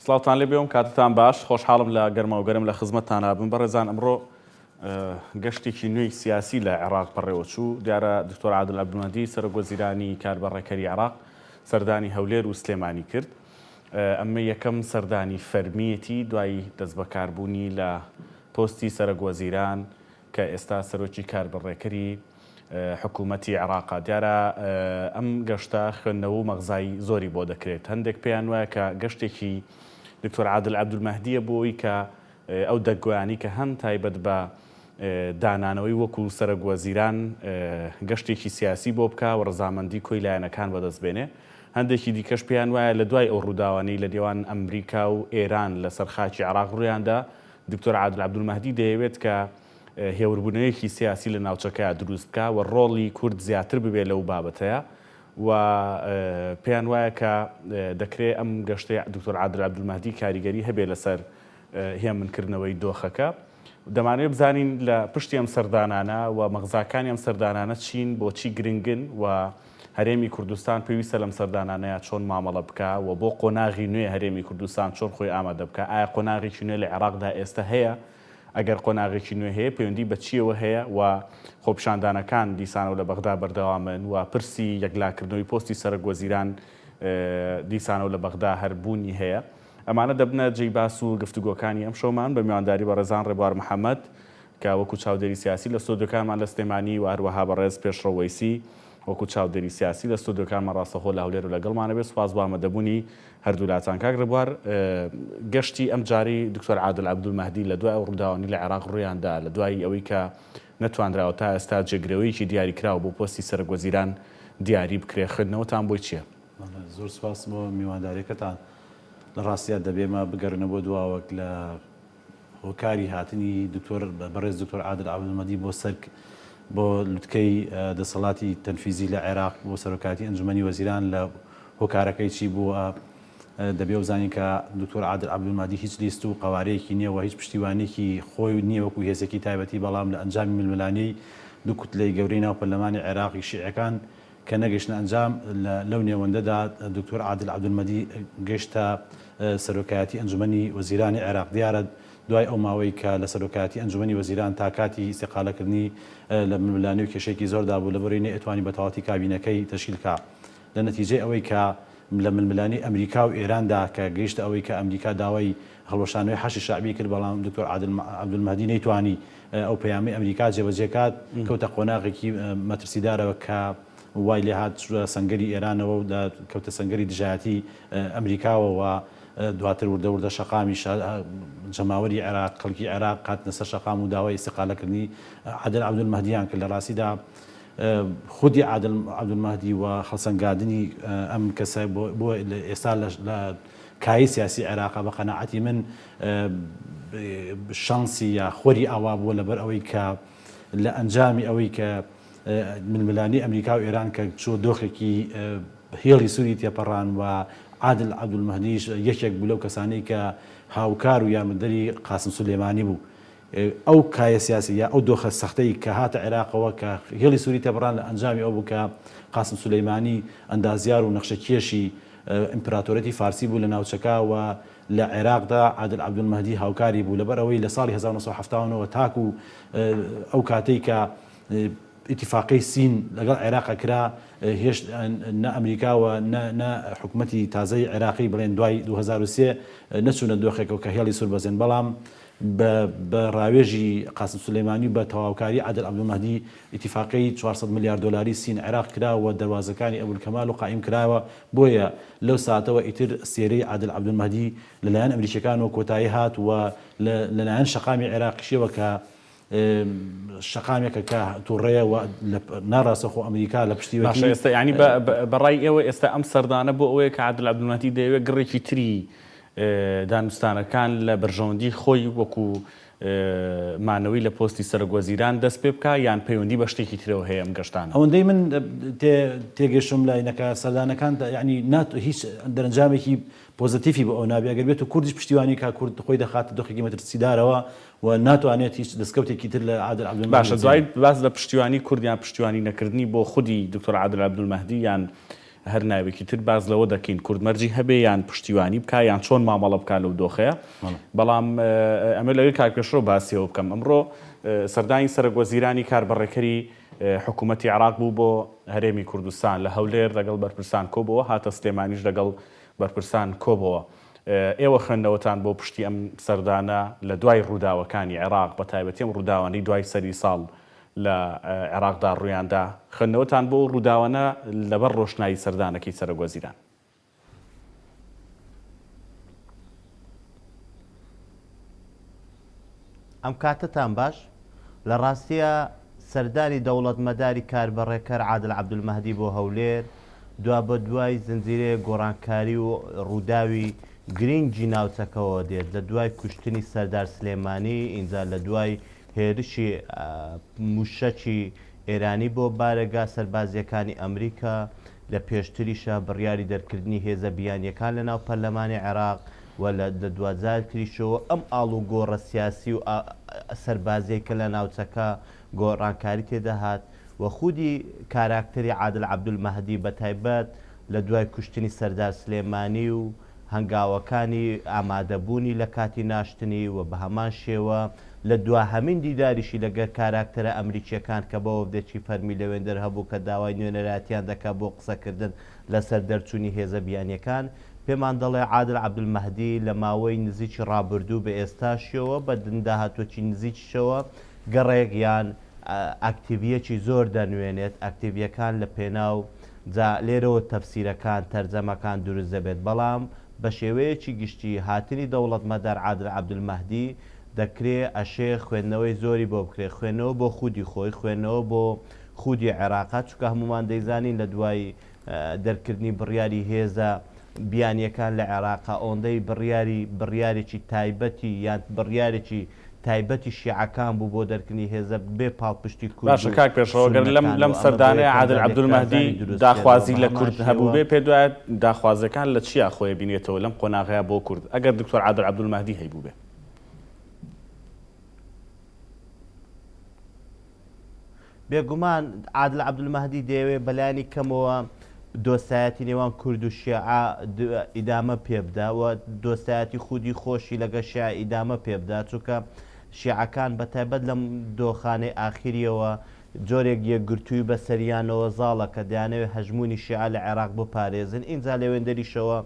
سڵاوتان لێ بێم کاتتان باش خۆشحاڵم لە گەرما و گەرم لە خزمەتتانە بم بەڕێزان ئەمڕۆ گەشتێکی نوێی سیاسی لە عێراق بەڕێوە چوو دیارە دکتۆر عادل عەبدولمەهدی سەرۆکوەزیرانی کاربەڕێکەری عێراق سەردانی هەولێر و سلێمانی کرد ئەمە یەکەم سەردانی فەرمیەتی دوای دەست بەکاربوونی لە پۆستی سەرۆکوەزیران کە ئێستا سەرۆکی کاربەڕێکەری حکوومەتی عێراقا دیارە ئەم گەشتە خوێندنەوە و مەغزای زۆری بۆ دەکرێت هەندێک پێیان وایە کە گەشتێکی دکتۆر عادل عەبدولمەهدیە بۆی کە ئەو دەگویانی کە هەم تایبەت بە دانانەوەی وەکو سەرۆکوەزیران گەشتێکی سیاسی بۆ بکە و ڕەزامەندی کۆی لایەنەکان بەدەستبێنێ هەندێکی دیکەش پێیان وایە لە دوای ئەو ڕووداوانەی لە دێوان ئەمریکا و ئێران لەسەر خاکی عێراق ڕوویاندا دکتۆر عادل عەبدولمەهدی دەیەوێت کە هێوربوونەوەیەکی سیاسی لە ناوچەکەیە دروست بکە و ڕۆڵی کورد زیاتر ببێت لەو بابەتەیە و پێیان وایە کە دەکرێت ئەم گەشتەی دکتۆر عادل عەبدولمەهدی کاریگەری هەبێت لەسەر هێمنکردنەوەی دۆخەکە دەمانوێت بزانین لە پشتی ئەم سەردانانە و مەغزاکانی ئەم سەردانانە چین بۆچی گرنگن و هەرێمی کوردستان پێویستە لەم سەردانانەیە چۆن مامەڵە بکە و بۆ قۆناغی نوێ هەرێمی کوردستان چۆن خۆی ئامادە بکە ئایا قۆناغێکی نوێ لە عێراقدا ئێستا هەیە ئەگەر قۆناغێکی نوێ هەیە پەیوەندی بە چیەوە هەیە و خۆپیشاندانەکان دیسانەوە لە بەغدا بەردەوامن و پرسی یەکلاکردنەوەی پۆستی سەرۆکوەزیران دیسانەوە لە بەغدا هەربوونی هەیە ئەمانە دەبنە جێی باس و گفتوگۆکانی ئەم شۆمان بە میوانداری بەڕێزان ڕێبوار محەممەد کە وەکو چاودێری سیاسی لە ستۆدیۆکانمان لە سلێمانی و هەروەها بەڕێز پێشڕەوەیسی وەکو چاودێری سیاسی لە ستۆدیۆکانمان ڕاستەخۆ لە هەولێر و لەگەڵمانە بێت سوپاس بۆ ئامادەبوونی هەردوو لاتان کاک ڕێبوار گەشتی ئەم جاری دکتۆر عادل عەبدولمەهدی لە دوای ئەو ڕووداوانی لە عێراق ڕوویاندا لە دوای ئەوەی کە نەتوانراوە تا ئێستا جێگرەوەیەکی دیاریکراوە بۆ پۆستی سەرۆکوەزیران دیاری بکرێ خوێندنەوەتان بۆی چییە؟ زۆر سوپاس بۆ میوانداریەکەتان لە ڕاستیە دەبێمە بگەڕنە بۆ دواوەک لە هۆکاری هاتنی بەڕێز دکتۆر عادل عەبدولمەهدی بۆ سەرک بۆ لوتکەی دەسەڵاتی تەنفیزی لە عێراق بۆ سەرۆکاتی ئەنجومەنی وەزیران لە هۆکارەکەی چی بووە دەبێ بزانین کە دکتۆر عادل عەبدولمەهدی هیچ لیست و قەوارەیەکی نییە و هیچ پشتیوانێکی خۆی نییە وەکو هێزێکی تایبەتی بەڵام لە ئەنجامی ململانەی دوو کوتلەی گەورەی ناو پەرلەمانی عێراقی شیعەکان کە نەگەشتنە ئەنجام لەو نێوەندەدا دکتۆر عادل عەبدولمەهدی گەشتە سەرۆکایەتی ئەنجومەنی وەزیرانی عێراق دیارە دوای ئەو ماوەی کە لە سەرۆکایەتی ئەنجومەنی وەزیران تا کاتی ئیستیقالەکردنی لە ململانی و کێشەیەکی زۆردا بوو لەبەرەوەی نەئەتوانی بە تەواوەتی کابینەکەی تەشکیلکا لە نەتیجەی ئەوەی کە لە ململانی ئەمریکا و ئێراندا کە گەیشتە ئەوەی کە ئەمریکا داوای هەڵوەشانەوەی حەشی شعبی کرد بەڵام دکتۆر عادل عەبدولمەهدی نەیتوانی ئەو پەیامەی ئەمریکا جێبەجێکات کەوتە قۆناغێکی مەترسیدارەوە کە وای لێ هات سەنگەری ئێرانەوە و کەوتە سەنگەری دژایەتی ئەمریکاوە و دواتر وردە شەقامی جەماوەری عێراق خەڵکی عێراق هاتنە سەر شەقام و داوای ئیستیقالەکردنی عادل عەبدولمەهدییان کرد لە ڕاستیدا خودی عادل عەبدولمەهدی و هەڵسەنگاندنی ئەم کەسە بۆ ئێستا لە کایی سیاسی عێراقا بە قەناعەتی من شانسی یا خۆری ئاوا بووە لەبەر ئەوەی کە لە ئەنجامی ئەوەی کە ململانی ئەمریکا و ئێران کە چۆ دۆخێکی هێڵی سووری تێپەڕان و عادل عەبدولمەهدیش یەکێک بوو لەو کەسانەی کە هاوکار و یارمەدەری قاسم سولەیمانی بوو ئەو کایە سیاسی یا ئەو دۆخە سەختەی کە هاتە عێراقەوە کە هێڵی سووری تێپەڕان لە ئەنجامی ئەو بوو کە قاسم سولەیمانی ئەندازیار و نەخشەکێشی ئیمپراتۆرەتی فارسی بوو لە ناوچەکە و لە عێراقدا عادل عەبدولمەهدی هاوکاری بوو لەبەر ئەوەی لە ساڵی 1970ەوە تاکو ئەو کاتەی کە ئیتیفاقی سین لەگەڵ عێراق کرا هێشت نە ئەمریکاوە نە حکوومەتی تازەی عێراقی بڵێن دوای 2003 نەچوونە دۆخێکەوە کە هێڵی سوور بەزێن بەڵام بە ڕاوێژی قاسم سولەیمانی بە تەواوکاری عادل عەبدولمەهدی ئیتیفاقی 400 میلیارد دلاری سین عێراق کراوە دەواازەکانی ئەبولکەمال و قایم کراوە بۆیە لەو ساتەوە ئیتر سێرەی عادل عەبدولمەهدی لەلایەن ئەمریکەکانەوە کۆتایی هات و لەلایەن شەقامی عێراقیشەوە کە شەقامێکە کە تووڕێە ناڕاستەخۆ ئەمریکا لە پشتیوەتی ئێستا ینی بەڕای ئێوە ئێستا ئەم سەردانە بۆ ئەوەیە کە عادل عەبدولمەهدی دەیەوێت گڕێکی تری دانوستانەکان لە بەرژەوەندی خۆی وەکو مانەوەی لە پۆستی سەرۆکوەزیران دەست پێ بکە یان پەیوەندی بە شتێکی ترەوە هەیە ئەم گەشتانە ئەوەندەی من تێگەشتم لاینەکە سەردانەکان ینی هیچ دەرەنجامێکی پۆزتیفی بە ئەو نابێ ئەگەر بێت و کوردیش پشتیوانی کا کورد خۆی دەخاتە دۆخێکی مەترسیدارەوە و ناتوانێت هیچ دەستکەوتێکی تر لە عادل عەبدولمەهدی باشە دوای باز لە پشتیوانی کوردیان پشتیوانی نەکردنی بۆ خودی دکتۆر عادل عەبدولمەهدی یان هەر ناوێکی تر باز لەوە دەکەین کوردمەرجی هەبێ یان پشتیوانی بکە یان چۆن مامەڵە بکە لەو دۆخەیە بەڵام ئەمە لەوەی کاکەشۆ باسیەوە بکەم ئەمڕۆ سەردانی سەرۆکوەزیرانی کاربڕێکەری حکوومەتی عێراق بوو بۆ هەرێمی کوردستان لە هەولێر لەگەڵ بەرپرسان کۆبەوە هاتە سلێمانیش لەگەڵ بەرپرسان کۆبەوە ئێوە خوێندنەوەتان بۆ پشتی ئەم سەردانە لە دوای ڕووداوەکانی عێراق بە تایبەتی ئەم ڕووداوانەی دوای سەری ساڵ لە عێراقدا ڕوویاندا خوێندنەوەتان بۆ ڕووداوانە لەبەر ڕۆشنایی سەردانەکەی سەرۆکوەزیران. ئەم کاتتان باش لە ڕاستیە سەردانی دەوڵەتمەداری کاربڕێکەر عادل عەبدولمەهدی بۆ هەولێر دوا بە دوای زنجیرەیە گۆڕانکاری و ڕووداوی گرنگی ناوچەکەەوە دێت لە دوای کوشتنی سەردار سلێمانی ئینجا لە دوای هێرشی موشەکی ئێرانی بۆ بارەگا سەربازیەکانی ئەمریکا لە پێشتریشە بڕیاری دەرکردنی هێزە بیانیەکان لە ناو پەرلەمانی عێراق و لە دوجار تریشەوە ئەم ئاڵ و گۆڕە سیاسی و سەربازیە کە لە ناوچەکە گۆڕانکاری تێدەهات و خودی کاراکتەری عادل عەبدولمەهدی بە تایبەت لە دوای کوشتنی سەردار سلێمانی و هەنگاوەکانی ئامادەبوونی لە کاتی ناشتنی و بە هەمان شێوە لە دواهەمین دیداریشی لەگەر کاراکتەرە ئەمریکیەکان کە بەوە دەچی فەرمی لەوێندەر هەبوو کە داوای نوێنەراتیان دەکات بۆ قسەکردن لەسەر دەرچوونی هێزە بیانیەکان پێمان دەڵێ عادل عەبدولمەهدی لە ماوەی نزیکی ڕابردوو بە ئێستاشیەوە بە داهاتوەکی نزیکیشەوە گەڕێک یان ئاکتیڤیەکی زۆر دەنوێنێت ئاکتیڤیەکان لە پێناو لێرەوە تەفسیرەکان تەرجەمەکان دروست دەبێت بەڵام بە شێوەیەکی گشتی هاتنی دەوڵەتمەدار عادل عەبدولمەهدی دەکرێت ئەشێ خوێندنەوەی زۆری بۆ بکرێت خوێنەوە بۆ خودی خۆی خوێنەوە بۆ خودی عێراقات چونکە هەمومان دەیزانین لە دوای دەرکردنی بڕیاری هێزە بیانیەکان لە عێراقا ئەوەندەی بڕیارێکی تایبەتی یان بڕیارێکی تایبەتی شیعەکان بوو بۆ دەرکردنی هێزە بێ پاڵپشتی کورد. باشە کاک پێشەوەگەر لەم سەردانەیە عادل عەبدولمەهدی داخوازی لە کورد هەبوو بێ پێ دوایە داخوازەکان لە چیا خۆی بینێتەوە لەم قۆناغەیە بۆ کورد ئەگەر دکتۆر عادل عەبدولمەهدی هەیبوو بێ؟ بێگومان عادل عەبدولمەهدی دەیەوێت بەلایانی کەمەوە دۆستایەتی نێوان کورد و شیعە ئیدامە پێبدا و دۆستایەتی خودی خۆشی لەگە شیعە ئیدامە پێبدا چونکە شیعەکان بە تایبەت لەم دۆخانەی ئاخریەوە جۆرێک یەکگرتووی بەسەریانەوە زاڵە کە دەیانەوێت هەژمونی شیعە لە عێراق بپارێزن ئینجا لەوێندەریشەوە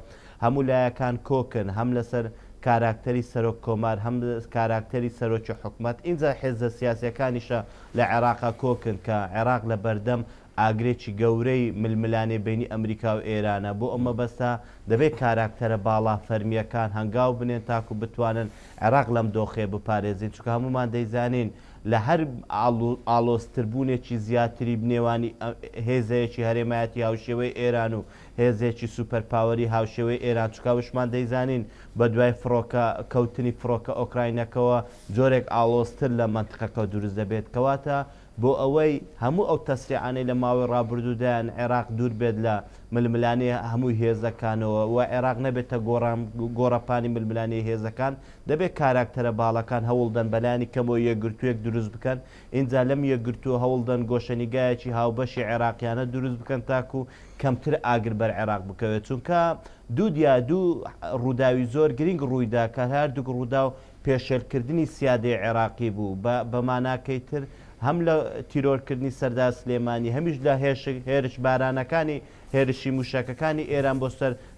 هەموو لایەکان کۆکن هەم لەسەر کاراکتەری سەرۆک کۆمار هەم کاراکتەری سەرۆکی حکومەت ئینجا حێزە سیاسیەکانیشە لە عێراقا کۆکن کە عێراق لە بەردەم ئاگرێکی گەورەی ململانێ بینی ئەمریکا و ئێرانە بۆ ئەمە بەستا دەبێت کاراکتەرە باڵا فەرمیەکان هەنگاو بنێن تاکو بتوانن عێراق لەم دۆخێ بپارێزین چونکە هەمومان دەیزانین لە هەر ئالۆستربوونێکی زیاتری بنێوانی هێزەیەکی هەرێمایەتی هاوشێوەی ئێران و هێزێکی سوپەرپاوەری هاوشێوەی ئێران چکاوشمان دەیزانین بە دوای کەوتنی فڕۆکە ئۆکراینەکەەوە جۆرێک ئالۆستر لە منتقەکە دروست دەبێت کەواتە بۆ ئەوەی هەموو ئەو تەسریعانەی لە ماوەی ڕابردوودایان عێراق دوور بێت لە ململانێ هەمووی هێزەکانەوە و عێراق نەبێتە گۆڕەپانی ململانی هێزەکان دەبێت کاراکتەرە باڵەکان هەوڵدەن بەلایانی کەمەوە یەکگرتوویەک دروست بکەن ئینجا لەم یەکگرتووە هەوڵدەن گۆشەنیگایەکی هاوبەشی عێراقیانە دروست بکەن تاکو کەمتر ئاگر بەر عێراق بکەوێت چونکە دوو ڕووداوی زۆر گرنگ ڕوویدا کە هەردوو ڕوودا و پێشێلکردنی سیادەی عێراقی بوو بە ماناکەی تر هەم لە تیرۆرکردنی سەردار سلێمانی هەمیش لە هێرش بارانەکانی هێرشی موشەکەکانی ئێران بۆ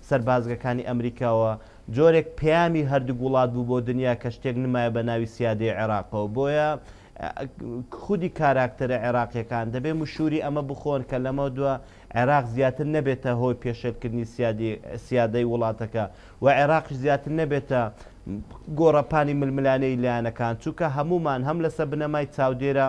سەربازگەکانی ئەمریکاوە جۆرێک پەیامی هەردوو وڵات بوو بۆ دنیا کە شتێک نمایە بە ناوی سیادەی عێراقەوە بۆیە خودی کاراکتەرە عێراقیەکان دەبێت مشوری ئەمە بخۆن کە لەمە دووە عێراق زیاتر نەبێتە هۆی پێشێلکردنی سیادەی وڵاتەکە و عێراقش زیاتر نەبێتە گۆڕەپانی ململانەی لایەنەکان چونکە هەمومان هەم لەسەر بنەمای چاودێرە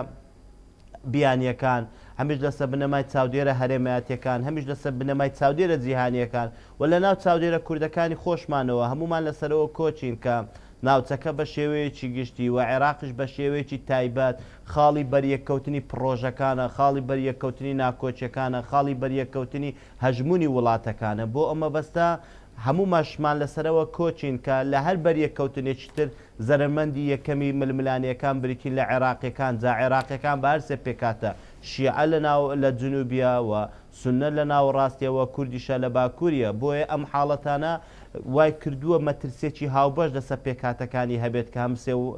بیانیەکان هەمیش لەسەر بنەمای چاودێرە هەرێمایەتیەکان هەمیش لەسەر بنەمای چاودێرە جیهانیەکان و لە ناو چاودێرە کوردەکانی خۆشمانەوە هەمومان لەسەرەوە کۆچین کە ناوچەکە بە شێوەیەکی گشتی و عێراقش بە شێوەیەکی تایبەت خاڵی بەریەککەوتنی پرۆژەکانە خاڵی بەریەککەوتنی ناکۆچیەکانە خاڵی بەریەککەوتنی هەژمونی وڵاتەکانە بۆ ئەمە بەستە هەموو ماشمان لەسەرەوە کۆچین کە لە هەر بەریە کەوتنێکی تر زەرمەندی یەکەمی ململانیەکان بریتین لە عێراقیەکان جا عێراقیەکان بە هەرسێ پێکاتە شیعە لە جنوبیەوە سنە لە ناو ڕاستیەوە کوردیشە لە باکووریە بۆیە ئەم حاڵەتانە وای کردووە مەترسێکی هاوبەش لەسەر پێکاتەکانی هەبێت کە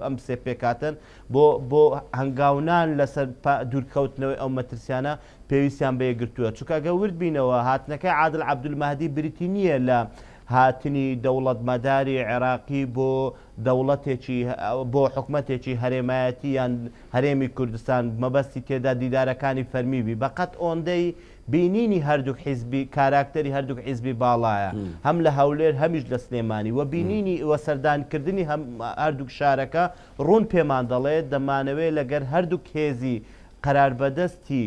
ئەم سێ پێکاتن بۆ هەنگاونان لەسەر دوورکەوتنەوەی ئەو مەترسیانە پێویستیان بەیەگرتووە چونکە ئەگە ورد بینەوە هاتنەکەی عادل عەبدولمەهدی بریتی نییە لە هاتنی دەوڵەتمەداری عێراقی بۆ دەوڵەتێکی بۆ حکومەتێکی هەرێمایەتی یان هەرێمی کوردستان مەبەستی تێدا دیدارەکانی فەرمیبی بەقەت ئۆندەی بینینی هەردووک حیزبی کاراکتەری هەردووک حیزبی باڵایە هەم لە هەولێر هەمیش لە سلێمانی و بینینی وەسەردانکردنی هەردووک شارەکە ڕوون پێمان دەڵێت دەمانەوێت لەگەر هەردووک هێزی قەراربەدەستی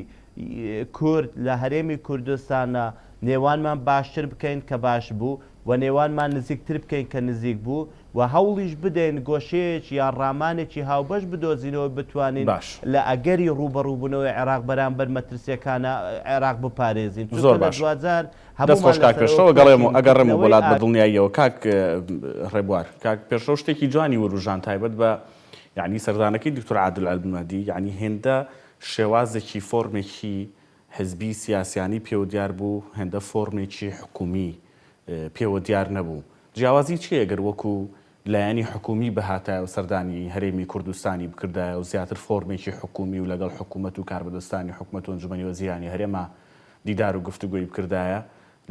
کورد لە هەرێمی کوردستانە نێوانمان باشتر بکەین کە باش بوو و نێوانمان نزیکتر بکەین کە نزیک بوو و هەوڵیش بدەین گۆشەیەکی یان ڕامانێکی هاوبەش بدۆزینەوە بتوانین لە ئەگەری ڕوبەڕووبوونەوەی عێراق بەرامبەر مەترسیەکانە عێراق بپارێزین زۆر باش دوجار دەستخۆش کاک پێشەوە گەڵێم و ئەگەڕێم و وڵات بە دڵنیاییەوە کاک ڕێبوار کاک پێشەوە شتێکی جوانی وروژان تایبەت بە یعنی سەردانەکەی دکتۆر عادل عەبدولمەهدی یعنی هێندە شێوازێکی فۆرمێکی حزبی سیاسیانی پێوە دیار بوو هێندە فۆرمێکی حکومی پێوە دیار نەبوو جیاوازی چیە گەر وەکو لایەنی حکومی بەهاتایە و سەردانی هەرێمی کوردستانی بکردایە و زیاتر فۆرمێکی حکومی و لەگەڵ حکوومەت و کاربەدەستانی حکوومەت و ئەنجومەنی وەزیرانی هەرێما دیدار و گفتوگۆی بکردایە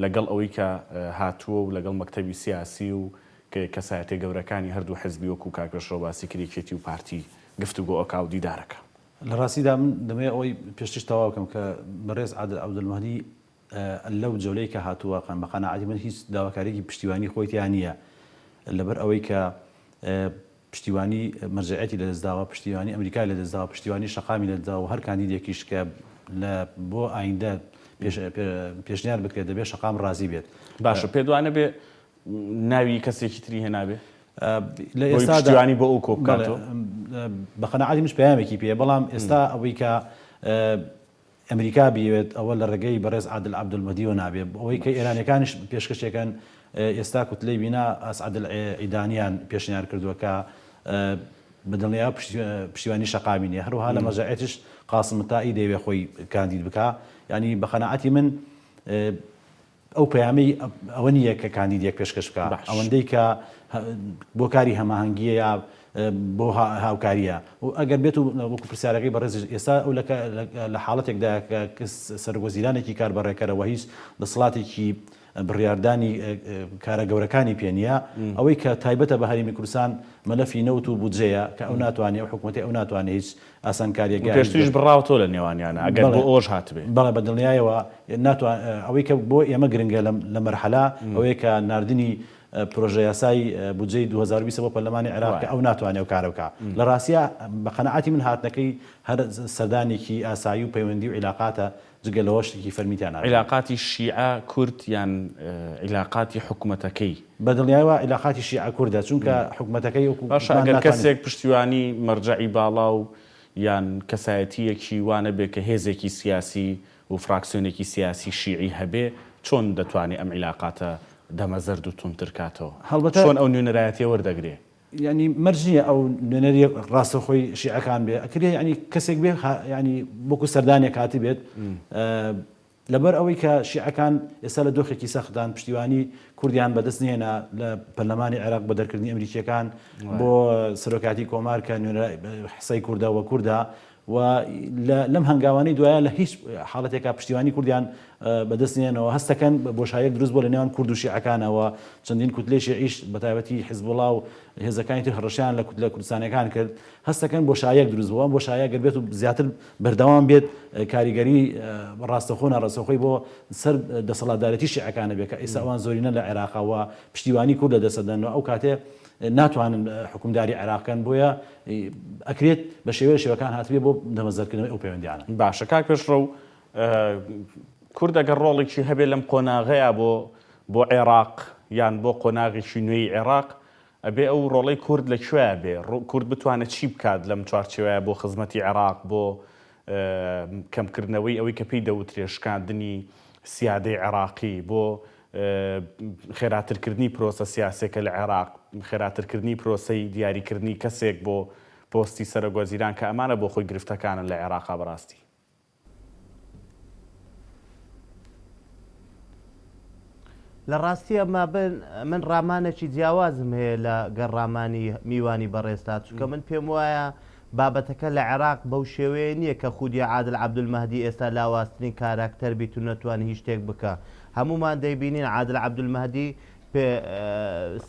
لەگەڵ ئەوەی کە هاتووە و لەگەڵ مەکتەبی سیاسی و کەسایەتە گەورەکانی هەردوو حزبی وەکو کاک پێشەوە باسی کریکێتی و پارتی گفتوگۆ ئەکا و دیدارەکە لە ڕاستیدا من دەمەوێت ئەوەی پێشتر تەواو بکەم کە بەڕێز عادل عەبدولمەهدی لەو جەولەی کە هاتووە بە قەناعەتی من هیچ داواکاریی پشتیوانی خۆیتیان نییە لەبەر ئەوەی کە پشتیوانی مەرجعەتی لەدەستداوە پشتیوانی ئەمریکای لەدەستداوە پشتیوانی شەقامی لەدەستداوە هەر کاندیدێکیش کە بۆ ئایندە پێشنیار بکرێت دەبێت شەقام ڕازی بێت باشە پێدوانە بێ ناوی کەسێکی تری هێنابێ لە ئێستاوانی بۆ ئەو کۆبکاتەوە بە قەناعەتی مش پەیامێکی پێ بەڵام ئێستا ئەوەی کە ئەمریکا بێت ئەوە لە ڕێگەی بەڕێز عادل عەبدولمەهدیەوە نابێت ئەوەی کە ئێرانیەکانیش پێشکەشێکەکەن ئێستا کوتلەی بینا ئەسعەد عیدانیان پێشنیار کردووە کە بەدڵنیا پشتیوانی شەقامی نیە هەروەها لە مەرجعەتیش قاسم مەتائی دەیەوێت خۆی کاندید بکە یعنی بە قەناعەتی من ئەو پەیامەی ئەوە نییە کە کاندیدێک پێشکەش بکە ئەوەندەی کە بۆ کاری هەماهەنگیە یا بۆ هاوکاریە و ئەگەر بێت و وەکو پرسیارەکەی بەڕێز ئێستا ئەو لە حاڵەتێکدا کە سەرگۆزیرانێکی کاربەڕێکەرەوە هیچ دەسەڵاتێکی بڕیاردانی کارە گەورەکانی پێنیە ئەوەی کە تایبەتە بە هەرێمی کوردستان مەلەفی نەوت و بودجەیە کە ئەو ناتوانێت و حکوومەتی ئەو ناتوانێت هیچ ئاسانکاریەکە پێشتریش بڕاوتۆ لە نێوانیانە ئەگەر بۆ ئەوش هاتبێ بەڵێ بە دڵنیایەوە ئەوەی کە بۆ ئێمە گرنگە لە مەرحەلا ئەوەیە کە نردنی پرۆژه یاسای بودجەی 2020 بۆ پەرلەمانی عێراق کە ئەو ناتوانێت و کارە بکە لە ڕاستیە بە قەناعەتی من هاتنەکەی هەر سەردانێکی ئاسایی و پەیوەندی و عیلاقاتە جگە لەوە شتێکی فەرمیتیان عیلاقاتی شیعە کورد یان عیلاقاتی حکوومەتەکەی بەدڵنیایەوە عیلاقاتی شیعە کوردە چونکە حکوومەتەکەی باشە ئەگەر کەسێک پشتیوانی مەرجعی باڵا و یان کەسایەتیەکی وانە بێ کە هێزێکی سیاسی و فراکسیۆنێکی سیاسی شیعی هەبێ چۆن دەتوانێت ئەم عیلاقاتە دەمەزەرد و تونترکاتەوە چۆن ئەو نوێنەرایەتیە وەردەگرێ ینی مەرجیە ئەو نوێنەری ڕاستەخۆی شیعەکان بێ ئەکرێ ینی کەسێک بێ ینی بۆکو سەردانێک هاتی بێت لەبەر ئەوەی کە شیعەکان ئێستا لە دۆخێکی سەختان پشتیوانی کوردیان بەدەست نهێنا لە پەرلەمانی عێراق بە دەرکردنی ئەمریکیەکان بۆ سەرۆکاتی کۆمار کە حسەی کووردە وە کووردە و لەم هەنگاوانەی دوایە لە هیچ حاڵەتێکا پشتیوانی کوردیان بەدەستێنەوە هەستەکەن بۆشایەک دروست بۆ لە نێوان کورد و شیعەکانەوە چەندین کوتلەی شیعیش بەتایبەتی حیزبوڵا و هێزەکانی تر هەڕەشیان لە کوتلە کوردستانەکان کرد هەستەکەن بۆشایەک دروست بووە بۆشایە گەر بێت و زیاتر بەردەوام بێت کاریگەری ڕاستەخۆ ناڕاستەخۆی بۆ سەر دەسەڵاتدارەتی شیعەکانە بێت کە ئێستا ئەوان زۆرینە لە عێراقەوە پشتیوانی کورد لە دەسەدەنەوە ئەو کاتێ ناتوانن حکومداری عێراقەکان بۆیە ئەکرێت بە شێوەکان هاتبێ بۆ دەمەزەرکردنەوەی ئەو پەیوەندیانە باشە کاک پێشڕەو کورد ئەگەر ڕۆڵێکی هەبێت لەم قۆناغەیە بۆ عێراق یان بۆ قۆناغێکی نوێی عێراق ئەبێ ئەو ڕۆڵەی کورد لەکوێیە بێ کورد بتوانێت چی بکات لەم چوارچێوەیە بۆ خزمەتی عێراق بۆ کەمکردنەوەی ئەوەی کە پێی دەوترێ شکاندنی سیادەی عێراقی بۆ خێراترکردنی پرۆسە سیاسێکە لە عێراق، خێراترکردنی پرۆسەی دیاریکردنی کەسێک بۆ پۆستی سەرۆکوەزیران کە ئەمانە بۆ خۆی گرفتەکانن لە عێراقا بەڕاستی. لە ڕاستی ئەمە من ڕامانێکی جیاوازم هەیە لە گەڕامانی میوانی بەڕێستا، چونکە من پێم وایە بابەتەکە لە عێراق بەو شێوەیە نییە کە خودی عادل عەبدولمەهدی ئێستا لاواستنی کاراکتەر بیت و نەتوانێت هیچ شتێک بکە. هەمومان دەیبینین عادل عەبدولمەهدی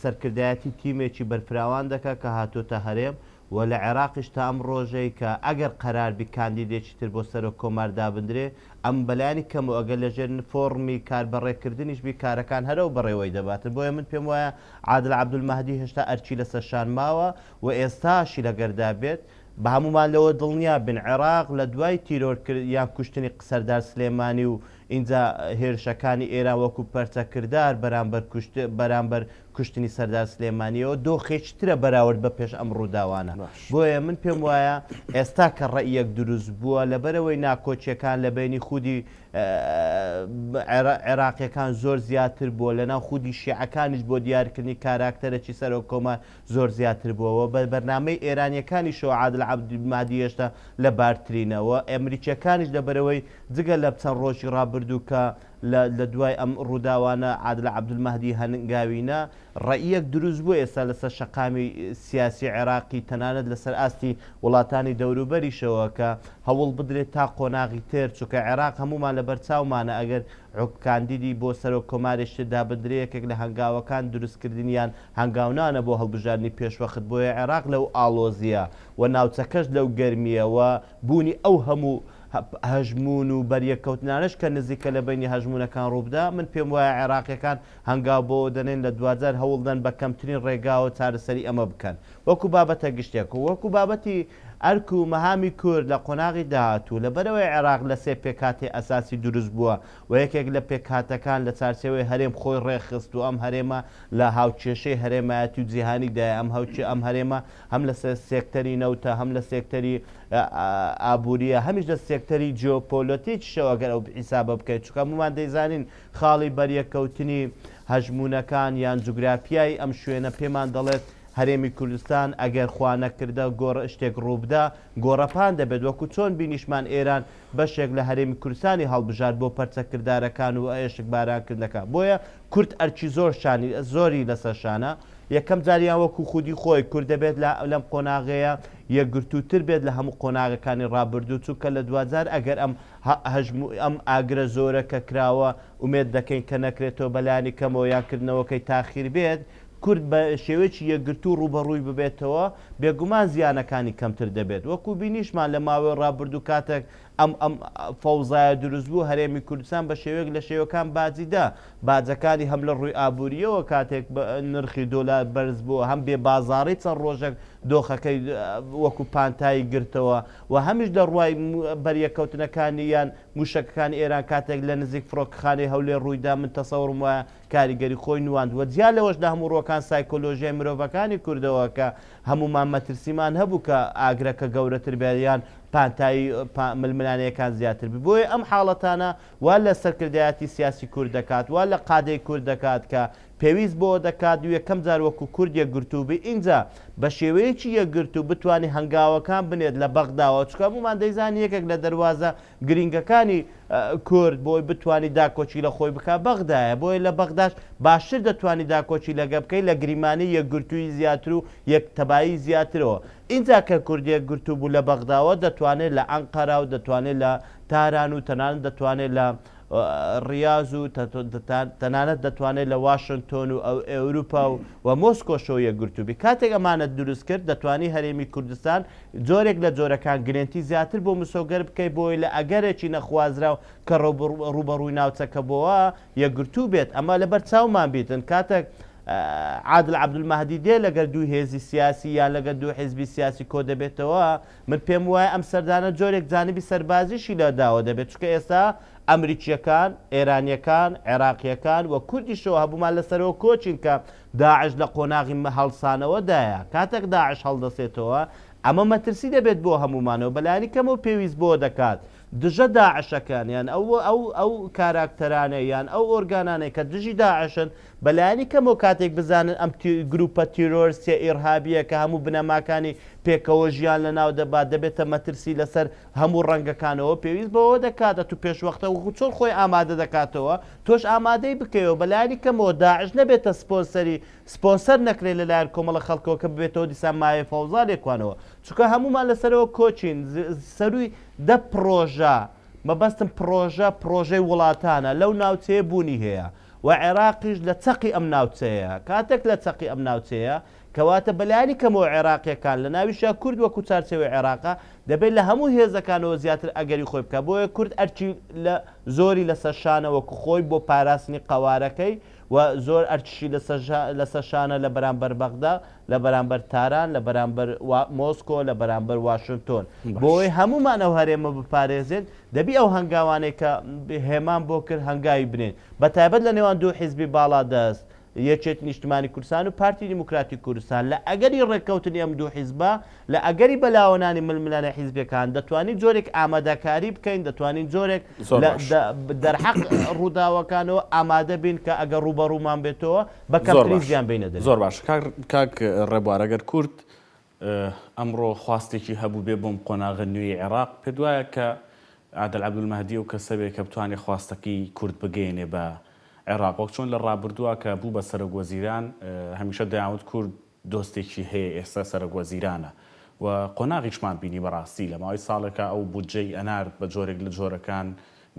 سەرکردایەتی تیمێکی بەرفراوان دەکات کە هاتوۆتە هەرێم و لە عێراقیش تا ئەم ڕۆژەی کە ئەگەر قەراربی کاندیدێکی تر بۆ سەرۆک کۆمار دابدرێ ئەم بەلایانی کەم و ئەگەر لەژێر فۆرمی کاربەڕێکردنیش بی کارەکان هەرە و بەڕێوەی دەباتن. بۆیە من پێم وایە عادل عەبدولمەهدی هێشتا ئەرچی لەسەر شان ماوە و ئێستاشی لەگەردا بێت بە هەمومان لەوە دڵنیا بن عێراق لە دوای تیرۆرکرد یان کوشتنی سەردار سلێمانی و اینجا هێرشەکانی ئێران وەکو پەرچەکردار بەرامبەر کوشتنی سەردار سلێمانیەوە دۆخێکترە بەراورد بە پێش ئەم ڕووداوانە. بۆیە من پێم وایە ئێستا کە ڕەئیەک دروست بووە لەبەرەوەی ناکۆچیەکان لە بینی خودی عێراقیەکان زۆر زیاتر بووە، لەناو خودی شیعەکانیش بۆ دیارکردنی کاراکتەرێکی سەرۆک کۆمار زۆر زیاتر بووەوە. بە بەرنامەی ئێرانیەکانی شۆ عادل عەبدولمەهدی هێشتا لە بارترینەوە، ئەمریکیەکانیش لەبەرەوەی جگە لە چەند ڕۆژی ڕابردوو کە لە دوای ئەم ڕووداوانە عادل عەبدولمەهدی هەنگاوینە ڕەئیەک دروست بوو ئێستا لەسەر شەقامی سیاسی عێراقی تەنانەت لەسەر ئاستی وڵاتانی دەوروبەریشەوە کە هەوڵ بدرێت تا قۆناغی تر، چونکە عێراق هەمومان لە بەرچاومانە ئەگەر کاندیدی بۆ سەرۆک کۆمارێکی دابدرەیەکێک لە هەنگاوەکان دروستکردنیان هەنگاونانە بۆ هەڵبژاردننی پێشوەخت. بۆیە عێراق لەو ئاڵۆزیە و ناوچەکەش لەو گەرمیەوە بوونی ئەو هەموو هەژمون و بەریەکەوتنانش کە نزیکە لە بینی هەژمونەکان ڕووبدا، من پێم وایە عێراقیەکان هەنگاو بۆ دەنێن لە دوجار هەوڵدەن بە کەمترین ڕێگاوە چارەسەری ئەمە بکەن وەکو بابەتە گشتێک و وەکو بابەتی ئەرک و مەهامی کورد لە قۆناغی داهاتوو. لەبەرەوەی عێراق لە سێ پێکاتی ئەساسی دروست بووە و یەکێک لە پێکاتەکان لە چارچێوەی هەرێم خۆی ڕێخست و ئەم هەرێمە لە هاوچێشەی هەرێمایەتی و جیهانیدای ئەم هەرێمە هەم لە سێکتەری نەوتە، هەم لە سێکتەری ئابوووریە، هەمیش لە سێکتەری جیۆپۆلۆتیکیشەوە ئەگەر ئەو حیسابە بکەیت، چونکە هەمومان دەیزانین خاڵی بەریەکەوتنی هەژمونەکان یان جوگرافیای ئەم شوێنە پێمان دەڵێت هەرێمی کوردستان ئەگەر خوا نەکردە شتێک ڕووبدا گۆڕەپان دەبێت، وەکو چۆن بینیشمان ئێران بەشێک لە هەرێمی کوردستانی هەڵبژار بۆ پەرچەکردارەکان و ئێشک بارانکردنەکە. بۆیە کورد ئەرچی زۆری لەسەر شانە. یەکەم جاریان وەکو خودی خۆی کورد دەبێت لەم قۆناغەیە یەکگرتووتر بێت لە هەموو قۆناغەکانی ڕابردوو، چونکە لە دوجار ئەگەر ئەم ئاگرە زۆرە کە کراوە ومێت دەکەین کە نەکرێتەوە بەلایانی کەمەوە یانکردنەوەکەی تاخیر بێت، کورد بە شێوەیەکی یەکگرتوو ڕوبەڕووی ببێتەوە بێگومان زیانەکانی کەمتر دەبێت. وەکو بینیشمان لە ماوەی ڕابردوو کاتێک ئەم فەوزایە دروست بوو هەرێمی کوردستان بە شێوەیەک لە شێوەکان باجیدا، باجەکانی هەم لە ڕووی ئابوووریەوە کاتێک نرخی دۆلار بەرز بووە، هەم بێ بازاڕی چەند ڕۆژێک دۆخەکەی وەکو پانتایی گرتەوە و هەمیش لە ڕوای بەریەکەوتنەکانی یان موشکەکانی ئێران کاتێک لە نزیک فڕۆکخانەی هەولێر ڕوویدا من تەسەوڕم وایە کاریگەری خۆی نواند وە جیا لەوەش لە هەموو ڕۆکان سایکۆلۆژیای مرۆڤەکانی کوردەوە کە هەمومان مەترسیمان هەبوو کە ئاگرەکە گەورەتر بێت پانتایی ململانەیەکان زیاتر بی. بۆیە ئەم حاڵەتانە وا لە سەرکردایەتی سیاسی کورد دەکات وا لە قادەی کورد دەکات کە پێویست بۆ دەکات و یەکەم جار وەکو کورد یەکگرتوو بی اینجا بە شێوەیەکی یەکگرتوو بتوانانی هەنگاوەکان بنێت لە بەغداوە، چکە هەمومان دەیزانی یەکێک لە دەروازە گرنگەکانی کورد بۆی بتوانانی داکۆچی لە خۆی بک بەغدایە، بۆیە لە بەغداش باشتر دەتوانانی داکۆچی لەگە بکەی لە گریمانی یەکگرتووی زیاتر و یەکتەبایی زیاترەوە. اینجا کە کورد یەکگرتوو بوو لە بەغداوە دەتوانێت لە ئەنقەرا و دەتوانێت لە تاران و تەنانەت دەتوانێت لە ڕیاز و تەنانەت دەتوانێت لە واشنگتۆن و ئەوروپا و مۆسکۆشەوە یەکگرتووبی. کاتێک ئەمانەت دروست کرد دەتوانی هەرێمی کوردستان جۆرێک لە جۆرەکان گرنتی زیاتر بۆ مسۆگەر بکەیت بۆی لە ئەگەرێکی نەخوازرا کە ڕوبەڕووی ناوچەکە بۆەوە یەکگرتوو بێت. ئەمە لەبەر چاومان بیتن کاتێک عادل عەبدولمەهدی دێ لەگەر دوو هێزی سیاسی یان لەگەر دوو حیزبی سیاسی کۆ دەبێتەوە، من پێم وایە ئەم سەردانە جۆرێک جانبی سەربازیشی لەداوە دەبێت، چونکە ئێستا ئەمریکیەکان، ئێرانیەکان، عێراقیەکان و کوردیشەوە هەبوومان لەسەرەوە کۆچین کە داعش لە قۆناغی هەڵسانەوەدایە. کاتێک داعش هەڵدەسێتەوە ئەمە مەترسی دەبێت بۆ هەمومانەوە بەلایانی کەمەوە پێویست بۆ دەکات دژە داعشەکانیان ئەو کاراکتەرانەیان ئەو ئۆرگانانەی کە دژی داعشن بەلایانی کەمەوە کاتێک بزانن ئەم گروپە تیرۆرسیە ئیرهابیە کە هەموو بنەماکانی پێکەوە ژیان لە ناو دەبات دەبێتە مەترسی لەسەر هەموو ڕەنگەکانەوە پێویست بەوە دەکاتە تو پێشوەختە و چۆن خۆی ئامادە دەکاتەوە تۆش ئامادەی بکەوە بەلایانی کەمەوە داعش نەبێتە سپۆنسەر نەکرێت لەلایەن کۆمەڵە خەڵکەوە کە ببێتەوە دیسان مایە فەوزا لێکوانەوە چونکە هەمومان لەسەرەوە کۆچین سەروی دە پرۆژە مەبەستم پرۆژەی وڵاتانە لەو ناوچەیە بوونی هەیە و عێراقیش لە چەقی ئەم ناوچەیە کاتێک لە چەقی ئەم ناوچەیە کەواتە بەلایانی کەمەوە عێراقیەکان لە ناویشە کورد وەکو چارچەوەی عێراقا دەبێت لە هەموو هێزەکانەوە زیاتر ئەگەری خۆی بکە بۆیە کورد ئەرچی لە زۆری لەسەر شانە وەکو خۆی بۆ پاراستنی قەوارەکەی و زۆر ئەرچشی لەسەر شانە لە بەرامبەر بەغدا لە بەرامبەر تاران لە بەرامبەر مۆسکۆ لە بەرامبەر واشنگتۆن بۆی هەمومان ئەو هەرێمە بپارێزێن دەبی ئەو هەنگاوانەی کە هێمان بۆ کرد هەنگاوی بنێن بەتایبەت لە نێوان دوو حیزبی باڵا دەست یەکێتی نیشتمانی کوردستان و پارتی دیموکراتی کوردستان لە ئەگەری ڕێککەوتنی ئەم دوو حیزبە لە ئەگەری بەلاوەنانی ململانە حیزبەکان دەتوانین جۆرێک ئامادەکاری بکەین دەتوانین جۆرێک دەرحەق ڕووداوەکانەوە ئامادە بین کە ئەگەر ڕوبەڕوومان بێتەوە بە کەمترین زیان بینە زۆر باش کاک ڕێبوارەگەر کورد ئەمڕۆ خواستێکی هەبوو بێ بۆم قۆناغە نوێی عێراق پێ دوایە کە عادل عەبدولمەهدی و کەسەبێک کە بتوانێت خواستەکەی کورد بگەێنێ بە عێراق وەک چۆن لە ڕابردووە کە بوو بە سەرۆکوەزیران هەمیشە دەیاوت کورد دۆستێکی هەیە ئێستا سەرۆکوەزیرانە و قۆناغیشمان بینی بەڕاستی لە ماوەی ساڵێکە ئەو بودجەی ئەنارد بە جۆرێک لە جۆرەکان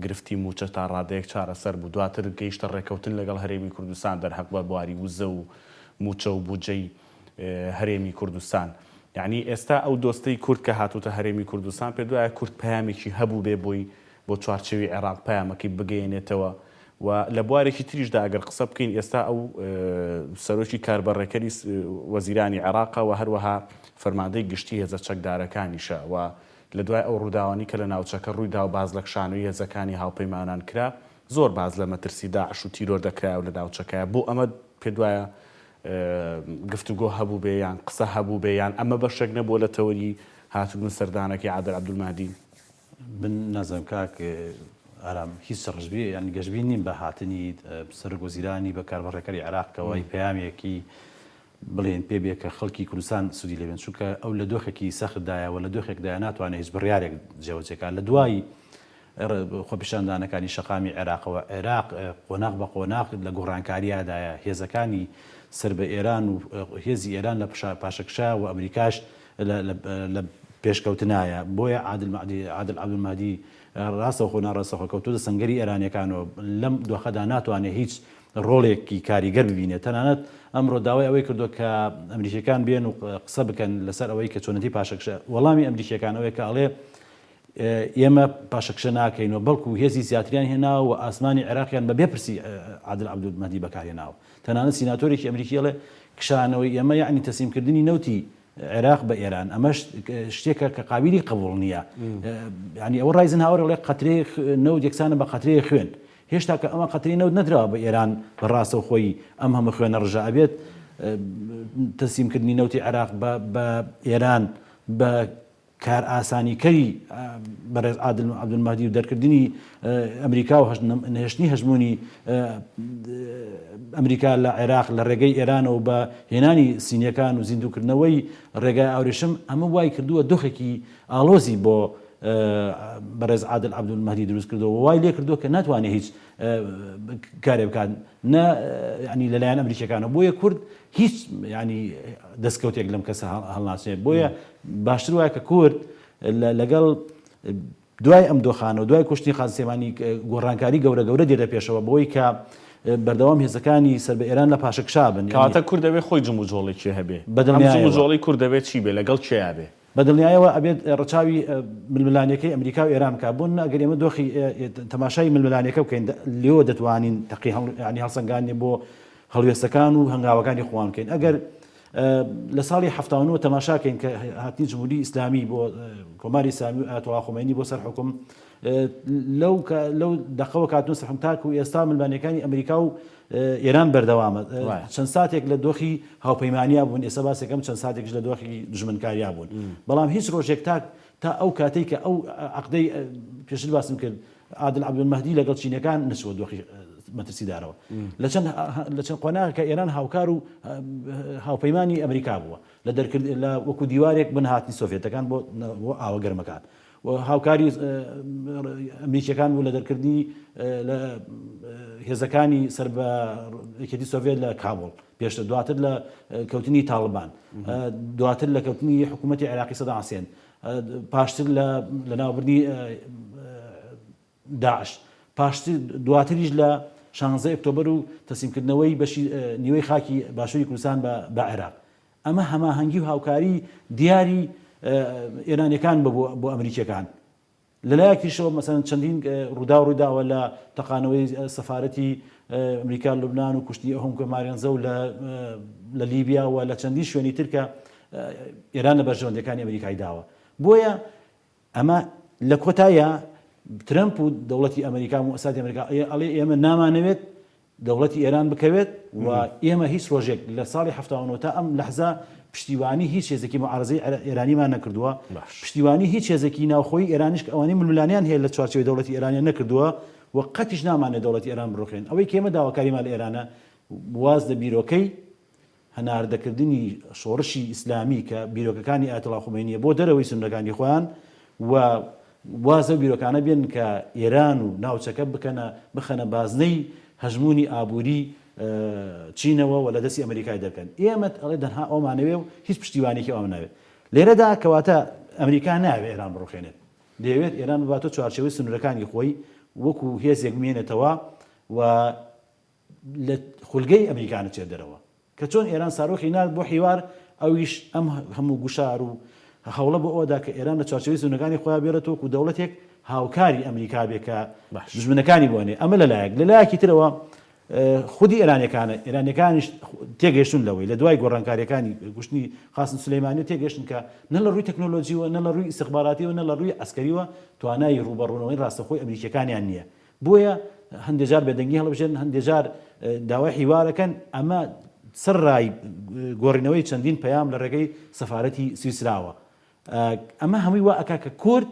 گرفتی موچە تا ڕادەیەک چارەسەر بوو دواتر گەیشتە ڕێکەوتن لەگەڵ هەرێمی کوردستان دەرهەق بە بواری وزە و موچە و بودجەی هەرێمی کوردستان یعنی ئێستا ئەو دۆستەی کورد کە هاتوتە هەرێمی کوردستان پێ دوایە کورد پەیامێکی هەبوو بێ بۆی بۆ چوارچێوی عێراق پەیامەکەی بگەێنێتەوە و لە بوارێکی تریشدا ئەگەر قسە بکەین ئێستا ئەو سەرۆکی کاربەڕێکەری وەزیرانی عێراقا و هەروەها فەرماندەی گشتی هێزە چەکدارەکانیشە و لە دوای ئەو ڕووداوانی کە لە ناوچەکە ڕوویدا و باز لە کشانەوەی هێزەکانی هاوپەیمانان کرا زۆر باز لە مەترسی داعش و تیرۆر دەکرا و لە ناوچەکەیە بۆ ئەمە پێ دوایە گفتوگۆ هەبوو بێ یان قسە هەبوو بێ یان ئەمە بەشێک نەبووە لە تەوەری هاتبوون سەردانەکەی عادل عەبدولمەهدی نازانم کاک ئارام هیچ ڕژبی یان گەشتبی نیم بە هاتنی سەرۆکوەزیرانی بە کاربەڕێکەری عێراقەوەی پەیامێکی بڵێن پێبێ کە خەڵکی کوردستان سوودی لێبێن چونکە ئەو لە دۆخێکی سەختدایەوە لە دۆخێکدایە ناتوانێت هیچ بڕیارێک جێوەجێکات لە دوای خۆپیشاندانەکانی شەقامی عێراقەوە عێراق قۆناغ بە قۆناغ لە گۆڕانکاریادایە هێزەکانی سەر بە ئێران و هێزی ئێران لە پاشەکشا و ئەمریکاش لە پێشکەوتنایە بۆیە عادل عەبدولمەهدی ڕاستەوخۆ ناڕاستەخۆ کەوتوتە سەنگەری ئێرانیەکانەوە لەم دۆخەدا ناتوانێت هیچ ڕۆڵێکی کاریگەر ببینێت تەنانەت ئەمڕۆ داوای ئەوەی کردو کە ئەمریکیەکان بێن و قسە بکەن لەسەر ئەوەی کە چۆنەتی پاشەکشە وەڵامی ئەمریکیەکانەوەی کە ئەڵێ ئێمە پاشەکشە ناکەینەوە بەڵکو هێزی زیاتریان هێناوە و ئاسمانی عێراقیان بە بێپرسی عادل عەبدولمەهدی بەکارهێناوە تەنانەت سیناتۆرێکی ئەمریکی ئەڵێ کشانەوەی ئێمە یعنی تەسلیمکردنی نەوتی عێراق بە ئێران ئەمەش شتێکە کە قابلی قبوڵ نییە ینی ئەوە ڕایزنهاوەر ئەڵێ قەترەی نەوت یەکسانە بە قەترەی خوێن هێشتا کە ئەمە قەترەی نەوت نەدراوە بە ئێران بەڕاستە و خۆی ئەم هەموو خوێنە ڕژە ئەبێت تەسلیمکردنی نەوتی عێراق بە ئێران بە کار ئاسانیکەری بەڕێز عادل عەبدولمەهدی و دەرکردنی ئەمریکا و نهێشتنی هەژمونی ئەمریکا لە عێراق لە ڕێگەی ئێرانەوە بە هێنانی سینیەکان و زیندووکردنەوەی ڕێگای ئاوریشم ئەمە وای کردووە دۆخێکی ئاڵۆزی بۆ بەڕێز عادل عەبدولمەهدی دروست کردەوە وای لێ کردووە کە ناتوانێت هیچ کارێ بکات نە ینی لەلایەن ئەمریکیەکانەوە بۆیە کورد هیچ ینی دەستکەوتێک لەم کەسە هەڵناسێت بۆیە باشتر وایە کە کورد لەگەڵ دوای ئەم دۆخانە و دوای کوشتنی خازسێمانی گۆڕانکاری گەورە گەورە دێتە پێشەوە بۆی کە بەردەوام هێزەکانی سەر بە ئێران لە پاشەکشا بن کاتە کورد دەبێت خۆی جم و جۆڵێکی هەبێ جۆڵی کورد دەبێت چی بێ لەگەڵ چیا بێ بەدڵنیایەوە ئەبێت ڕەچاوی ململانیەکەی ئەمریکا و ئێران بکات بۆ ئەگەر ئێمە دۆخی تەماشای ململانیەکە بکەین لێوە دەتوانین تەقی ینی هەڵسەنگاندنی بۆ هەڵوێستەکان و هەنگاوەکانی خۆیان بکەین ئەگەر لە ساڵی 79 تەماشاکەین کە هاتنی جمهوری ئیسلامی بۆ کۆماری ئیسلامی و ئایەتوڵا خۆمەینی بۆ سەر حکوم لەو دەقەوە کاتون سەر حکم تاکو و ئێستا ململانیەکانی ئەمریکا و ئێران بەردەوامە چەند ساتێک لە دۆخی هاوپەیمانیا بوون ئێستا باسێکم چەند ساتێکش لە دۆخی دژمنکاریا بوون بەڵام هیچ ڕۆژێک تا ئەو کاتێک کە ئەو عقدەی پێشتر باسم کرد عادل عەبدولمەهدی لەگەڵ چینەکان نەچوە دۆخی مەترسیدارەوە لە چەند قۆناغێک کە ئێران هاوکار و هاوپەیمانی ئەمریکا بووە لە وەکو دیوارێک بنهاتنی سۆڤێتەکان بۆ ئاوەگەرمەکان و هاوکاری ئەمریکیەکان بوو لە دەرکردنی هێزەکانی سەر بە یەکێتی سۆڤێت لە کابڵ پێشتر دواتر لە کەوتنی تاڵبان دواتر لە کەوتنی حکوومەتی عێراقی سەدام حوسێن پاشتر لە ناوبردنی داعش پاشتر دواتریش لە 16 ئۆکتۆبر و تەسلیمکردنەوەی بەشی نیوەی خاکی باشووری کوردستان بە عێراق ئەمە هەماهەنگی و هاوکاری دیاری ئێرانیەکان بۆ ئەمریکیەکان لەلایەکیشەوە مەسەن چەندین ڕووداوە لە تەقانەوەی سەفارەتی ئەمریکا لە لوبنان و کوشتی ئەوم کۆماریانزە و لە لیبیا و لە چەندین شوێنی ترکە ئێران لە بەرژەوەندەکانی ئەمریکای داوە بۆیە ئەمە لە کۆتایە ترەمپ و دەوڵەتی ئەمریکا و ئەساتی ئەمریکا ئەڵێ ئێمە نامانەوێت دەوڵەتی ئێران بکەوێت و ئێمە هیچ ڕۆژێک لە ساڵی 79 تا ئەم لەحزە پشتیوانی هیچ هێزێکی معارەزەی ئێرانیمان نەکردووە پشتیوانی هیچ هێزێکی ناوخۆی ئێرانیش ئەوانەی ململانیان هەیە لە چوارچێوەی دەوڵەتی ئێرانیان نەکردووە و قەتیش نامانێت دەوڵەتی ئێران بڕۆخێن ئەوەی کێمە داواکاریمان لە ئێرانە واز لە بیرۆکەی هەناردەکردنی شۆڕشی ئیسلامی کە بیرۆکەکانی ئایەتوڵا خومینیە بۆ دەرەوەی سنەکانی خۆیان و وازە بیرۆکانە بێن کە ئێران و ناوچەکە بخەنە بازنەی هەژمونی ئابووری چینەوە و لە دەستی ئەمریکای دەکەن ئێمە ئەڵێ دەنها ئەومانەوێ و هیچ پشتیوانێکی ئەوم ناوێت لێرەدا کەواتە ئەمریکا ناوێت ئێران بڕۆخێنێت دەیەوێت ئێران بباتە چوارچێوەی سنوورەکانی خۆی وەکو هێزێک بمێنێتەوە و لە خولگەی ئەمریکانە چێت دەرەوە کە چۆن ئێران سارۆخی نات بۆ حیوار ئەویش ئەم هەموو گوشار و هەوڵە بۆ ئەوەدا کە ئێران لە چوارچێوەی سنوورەکانی خۆیان بێرێتەوە و دەوڵەتێک هاوکاری ئەمریکا بێ کە دژمنەکانی بۆنێ ئەمە لەلایەکی ترەوە خودی ئێرانیەکانیش تێگەشتون لەوەی لە دوای گۆڕانکاریەکانی گوشتنی قاسم سولەیمانی تێگەشتن کە نە لە ڕووی تەکنۆلۆژیوە نە لە ڕووی ئیستیخباراتیەوە نە لە ڕووی ئەسکەریوە توانای ڕوبەڕوونەوەی ڕاستەخۆی ئەمریکیەکانیان نییە بۆیە هەندێک جار بێدەنگی هەڵبژێن هەندێک جار داوای حیوارەکەن ئەمە سەرڕای گۆڕینەوەی چەندین پەیام لە ڕێگەی سەفارەتی سویسراوە ئەمە هەمووی وا ئەکا کە کورد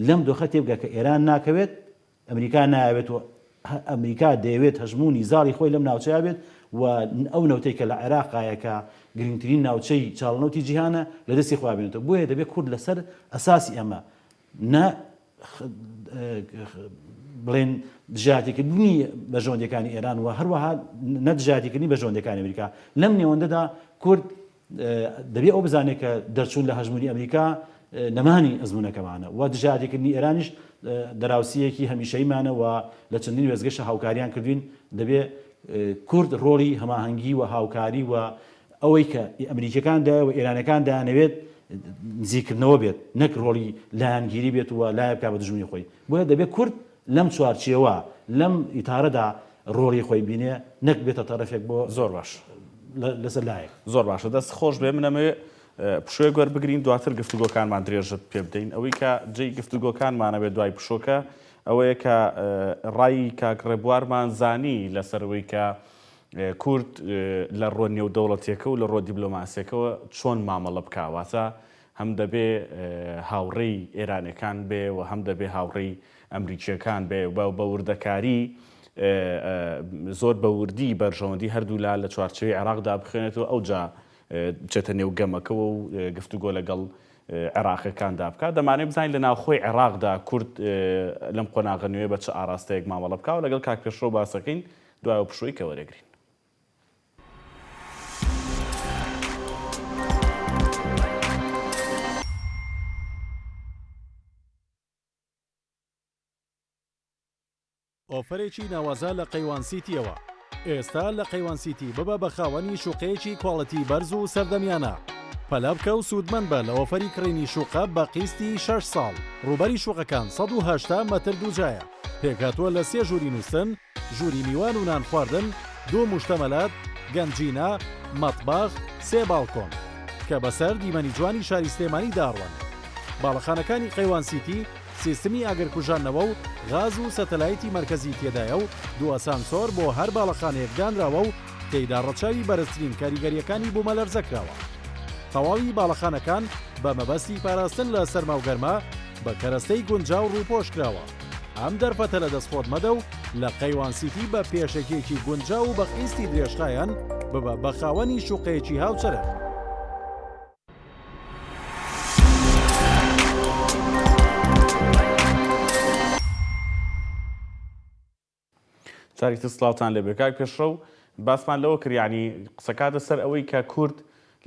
لەم دۆخە تێبگا کە ئێران ناکەوێت ئەمریکا نایەوێت و ئەمریکا دەیەوێت هەژمونی زاڵی خۆی لەم ناوچەیە بێت و ئەو نەوتەی کە لە عێراقایە کە گرنگترین ناوچەی چاڵنەوتی جیهانە لە دەستی خوا بێنێتەوە بۆیە دەبێت کورد لەسەر ئەساسی ئەمە بڵێن دژاتیکردنی بەژۆندەکانی ئێران و هەروەها نەدژاتیکردنی بەژۆندەکانی ئەمریکا لەم نێوەندەدا کورد دەبێت ئەو بزانێت کە دەرچوون لە هەژمونی ئەمریکا نەمانی ئەزمونەکەمانە و دژاتیکردنی ئێرانیش دەراوسیەکی هەمیشەیمانە و لە چەندین وێزگەشە هاوکاریان کردوین دەبێت کورد ڕۆڵی هەماهەنگی و هاوکاری و ئەوەی کە ئەمریکیەکاندا و ئێرانەکان دەیانەوێت نزیکردنەوە بێت نەک ڕۆڵی لایەنگیری بێت و لایە بکات بە دژمنی خۆی بۆیە دەبێت کورد لەم چوارچێوە لەم ئیتارەدا ڕۆڵی خۆی بینێ نەک بێتە تەرەفێک بۆ زۆر باش لەسەر لایەک زۆر باشە دەست خۆش بێ منەمەوێ پشوێ گوەر بگرین دواتر گفتوگۆکانمان درێژت پێ بدەین ئەوەی کە جێی گفتوگۆکانمانەوێت دوای پشۆکە ئەوەیە کە ڕایی کاکڕێبوارمان زانی لەسەرەوەی کە کورد لە ڕۆ نێودەوڵەتیەکە و لە ڕۆ دیبلۆماسیەکەەوە چۆن مامەڵە بکواتە هەم دەبێ هاوڕێی ئێرانەکان بێ و هەم دەبێ هاوڕێی ئەمریکیەکان بێ بە وردەکاری زۆر بە وردی بەرژەوەندی هەردوو لا لە چوارچەوەی عێراقدا بخوێنێتەوە ئەوجا بچێتە نێو گەمەکەەوە و گفتوگۆ لەگەڵ عێراقیەکاندا بکات دەمانێت بزانین لە ناوخۆی عێراقدا کورد لەم قۆناغە نوێ بە چه ئاراستەیەک مامەڵە بکات و لەگەڵ کاک پێشڕۆ باسەکەین دوای پشووی کە وەرەگرین. ئۆفرێکی ناوازە لە قەیوان سیتیەوە. ئێستا لە قەیوان سیتی ببە بە خاوەنی شوقەیەکی کواڵەتی بەرز و سەردەمیانە. پەلە بکە و سوودمەند بە لە ئۆفەری کڕینی شوقە بە قیستی 6 ساڵ. ڕوبەری شوقەکان 180 مەتر دووجایە. پێکهاتووە لە 3 ژووری نووسن، ژووری میوان و نان خواردن، 2 موشتەمەلات، گەنجینە، مەتباخ، 3 باڵکۆن کە بەسەر دیمەنی جوانی شاری سلێمانی داڕوان. باڵەخانەکانی قەیوان سیتی سیستمی ئاگرکوژانەوە و غاز و سەتەلایتی مرکزی تێدایە و 2 ئەسانسۆر بۆ هەر باڵەخانەیەک دانراوە و تێیدا ڕەچاوی بەرزترین کاریگەریەکانی بوومەلەرزەکراوە. تەواوی باڵەخانەکان بە مەبەستی پاراستن لە سەرما و گەرما بە کەرەستەی گونجاو ڕووپۆش کراوە. ئەم دەرفەتە لە دەستخۆت مەدە و لە قەیوان سیتی بە پێشەکێکی گونجاو و بە قیستی درێژخایەن ببە بە خاوەنی شوقەیەکی هاوچەرە. چاریتە سڵاوتان لێ بێکای پێشڕە و باسمان لەوە کرد یعنی قسەکاتە سەر ئەوەی کە کورد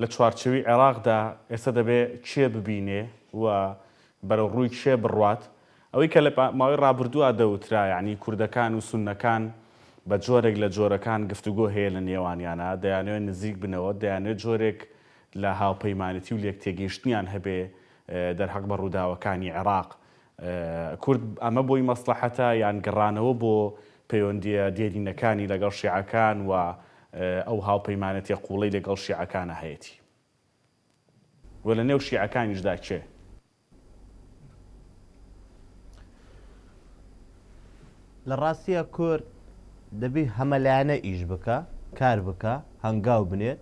لە چوارچەوی عێراقدا ئێستا دەبێت چێ ببینێ و بەرەو ڕووی چێ بڕوات ئەوەی کە لە ماوەی ڕابردووە دەوترا یعنی کوردەکان و سوننەکان بە جۆرێک لە جۆرەکان گفتوگۆ هەیە لە نێوانیانە دەیانوێت نزیک بنەوە دەیانوێت جۆرێک لە هاوپەیمانەتی و لێک تێگەیشتنیان هەبێ دەرحەق بە ڕووداوەکانی عێراق. کورد ئەمە بۆی مەسلحەتە یان گەڕانەوە بۆ پەیوەندیە دێرینەکانی لەگەڵ شیعەکان و ئەو هاوپەیمانەتی قوڵەی لەگەڵ شیعەکانە هەیەی وە لە نێو شیعەکانیشدا چێ؟ لە ڕاستیە کورد دەبی هەمەلایەنە ئیش بکە کار بکە هەنگاو بنێت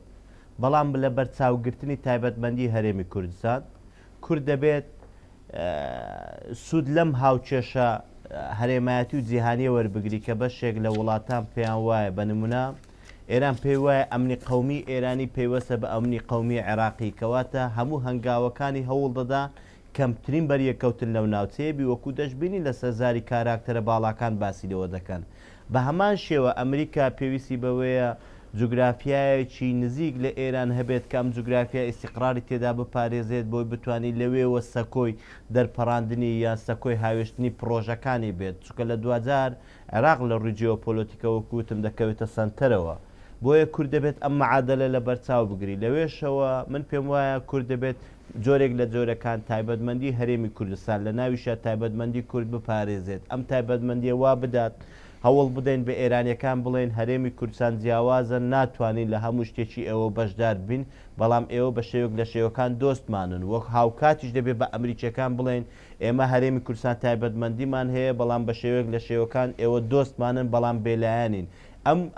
بەڵام لە بەرچاوگرتنی تایبەتمەندی هەرێمی کوردستان کورد دەبێت سوود لەم هاوچێشە هەرێمایەتی و جیهانیە وەربگری کە بەشێک لە وڵاتان پێیان وایە بە نمونە ئێران پێی وایە ئەمنی قەومی ئێرانی پێیوەسە بە ئەمنی قەومی عێراقی کەواتە هەموو هەنگاوەکانی هەوڵ دەدا کەمترین بەریەکەوتن لەو ناوچەیەبی وەکو دەشبینی لە سەرزاری کاراکتەرە باڵاکان باسی لەوە دەکەن. بە هەمان شێوە ئەمریکا پێویستی بەوەیە جوگرافیایەکی نزیک لە ئێران هەبێت کە ئەم جوگرافیا ئیستیقراری تێدا بپارێزێت بۆی بتوانانی لەوێوە سەکۆی دەرپەڕاندنی یا سەکۆی هاوێشتنی پرۆژەکانی بێت چونکە لە 2000 عێراق لە ڕووی جیۆپۆلیتیکەوە کوتم دەکەوێتە سنتەرەوە بۆیە کورد دەبێت ئەم معادلە لە بەرچاو بگری لەوێشەوە من پێم وایە کورد دەبێت جۆرێک لە جۆرەکان تایبەتمەندی هەرێمی کوردستان لە ناویشە تایبەتمەندی کورد بپارێزێت ئەم تایبەتمەندیە وا بدات هەوڵ بدەین بە ئێرانیەکان بڵێن هەرێمی کوردستان جیاوازە ناتوانین لە هەموو شتێکی ئێوە بەشدار بین بەڵام ئێوە بە شێوک لە شێوەکان دۆستمانن وەک هاوکاتیش دەبێت بە ئەمریکیەکان بڵێن ئێمە هەرێمی کوردستان تایبەتمەندیمان هەیە بەڵام بە شێوک لە شێوەکان ئێوە دۆستمانن بەڵام بێلایەنین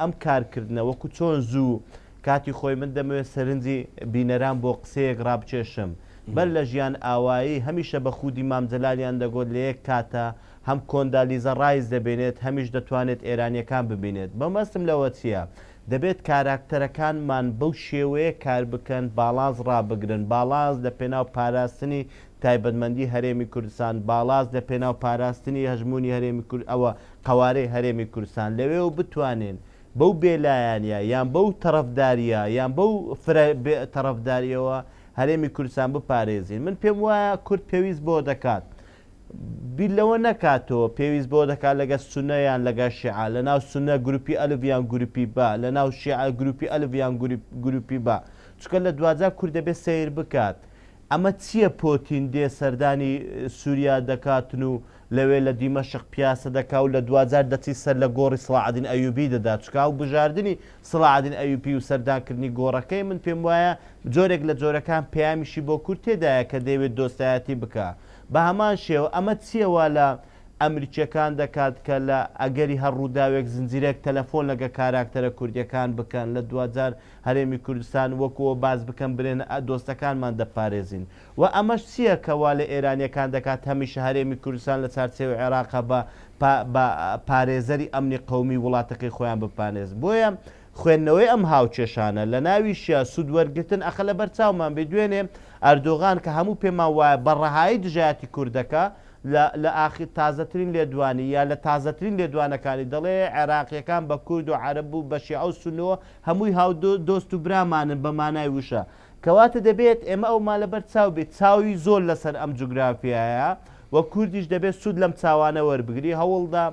ئەم کارکردنە وەکو چۆن زوو کاتی خۆی من دەمەوێت سەرنجی بینەران بۆ قسەیەک ڕابچێشم بەر لە ژیان ئاوایی هەمیشە بە خودی مامجەلالیان دەگۆت لە یەک کاتە هەم کۆندالیزە ڕایز دەبێنێت هەمیش دەتوانێت ئێرانیەکان ببینێت بەمەستم لەوە چییە دەبێت کاراکتەرەکانمان بەو شێوەیە کار بکەن باڵانس ڕابگرن باڵانس لە پێناو پاراستنی تایبەتمەندی هەرێمی کوردستان باڵاز لە پێناو پاراستنی هەژمونی هەرێمی کورد ئەوە قەوارەی هەرێمی کوردستان لەوێ و بتوانێن بەو بێلایەنە یان بەو تەرەفداریە یان بەو تەرەفداریەوە هەرێمی کوردستان بپارێزین من پێم وایە کورد پێویست بۆ دەکات بیر لەوە نکاتەوە پێویست بۆ دەکات لەگە سونەیان لەگە شیعە لە ناو سونە گروپی ئەلڤیان گروپی با لە ناو شیعە گروپی ئەلڤیان گروپی با چکە لە دوازار کورد دەبێت سیر بکات ئەمە چییە پۆتین دێ سەردانی سووریا دەکاتن و لەوێ لە دیمەشق پیاسە دەکا و لە دوازار دەچی سەر لە گۆڕی سڵاعدین ئەیوبی دەدا چکا و بژاردننی سڵاعدین ئەیوپی و سەردانکردنی گۆڕەکەی من پێم وایە جۆرێک لە جۆرەکان پەیامیشی بۆ کورد تێدایە کە دەیەوێت دۆستایەتی بکە بە هەمان شێوە ئەمە چییەوە لە ئەمریکیەکان دەکات کە لە ئەگەری هەڕووداوێک زنجیرێک تەلەفۆن لەگە کاراکتەرە کوردیەکان بکەن لە دوجار هەرێمی کوردستان وەکووە باز بکەن برێن دۆستەکانمان دەپارێزین و ئەمەش چییە کەوا لە ئێرانیەکان دەکات هەمیشە هەرێمی کوردستان لە چارچێوە عێراقا بە پارێزەری ئەمنی قەومی وڵاتەکەی خۆیان بپارێز بۆیە خوێندنەوەی ئەم هاوچێشانە لە ناویشە سوود وەرگتن ئەخە لە بەرچاومان بێ دوێنێ ئەردۆغان کە هەموو پێمان وایە بەڕەهایی دژایەتی کوردەکە لە ئاخر تازەترین لێدوانی یا لە تازەترین لێدوانەکانی دەڵێ عێراقیەکان بە کورد و عەرەب و بە شیعە و سوننەوە هەمووی هاو دۆست و برامانن بە مانای وشە کەواتە دەبێت ئێمە ئەومان لەبەر چاو بێت چاوی زۆر لەسەر ئەم جوگرافیایە و کوردیش دەبێت سوود لەم چاوانە وەربگری هەوڵدا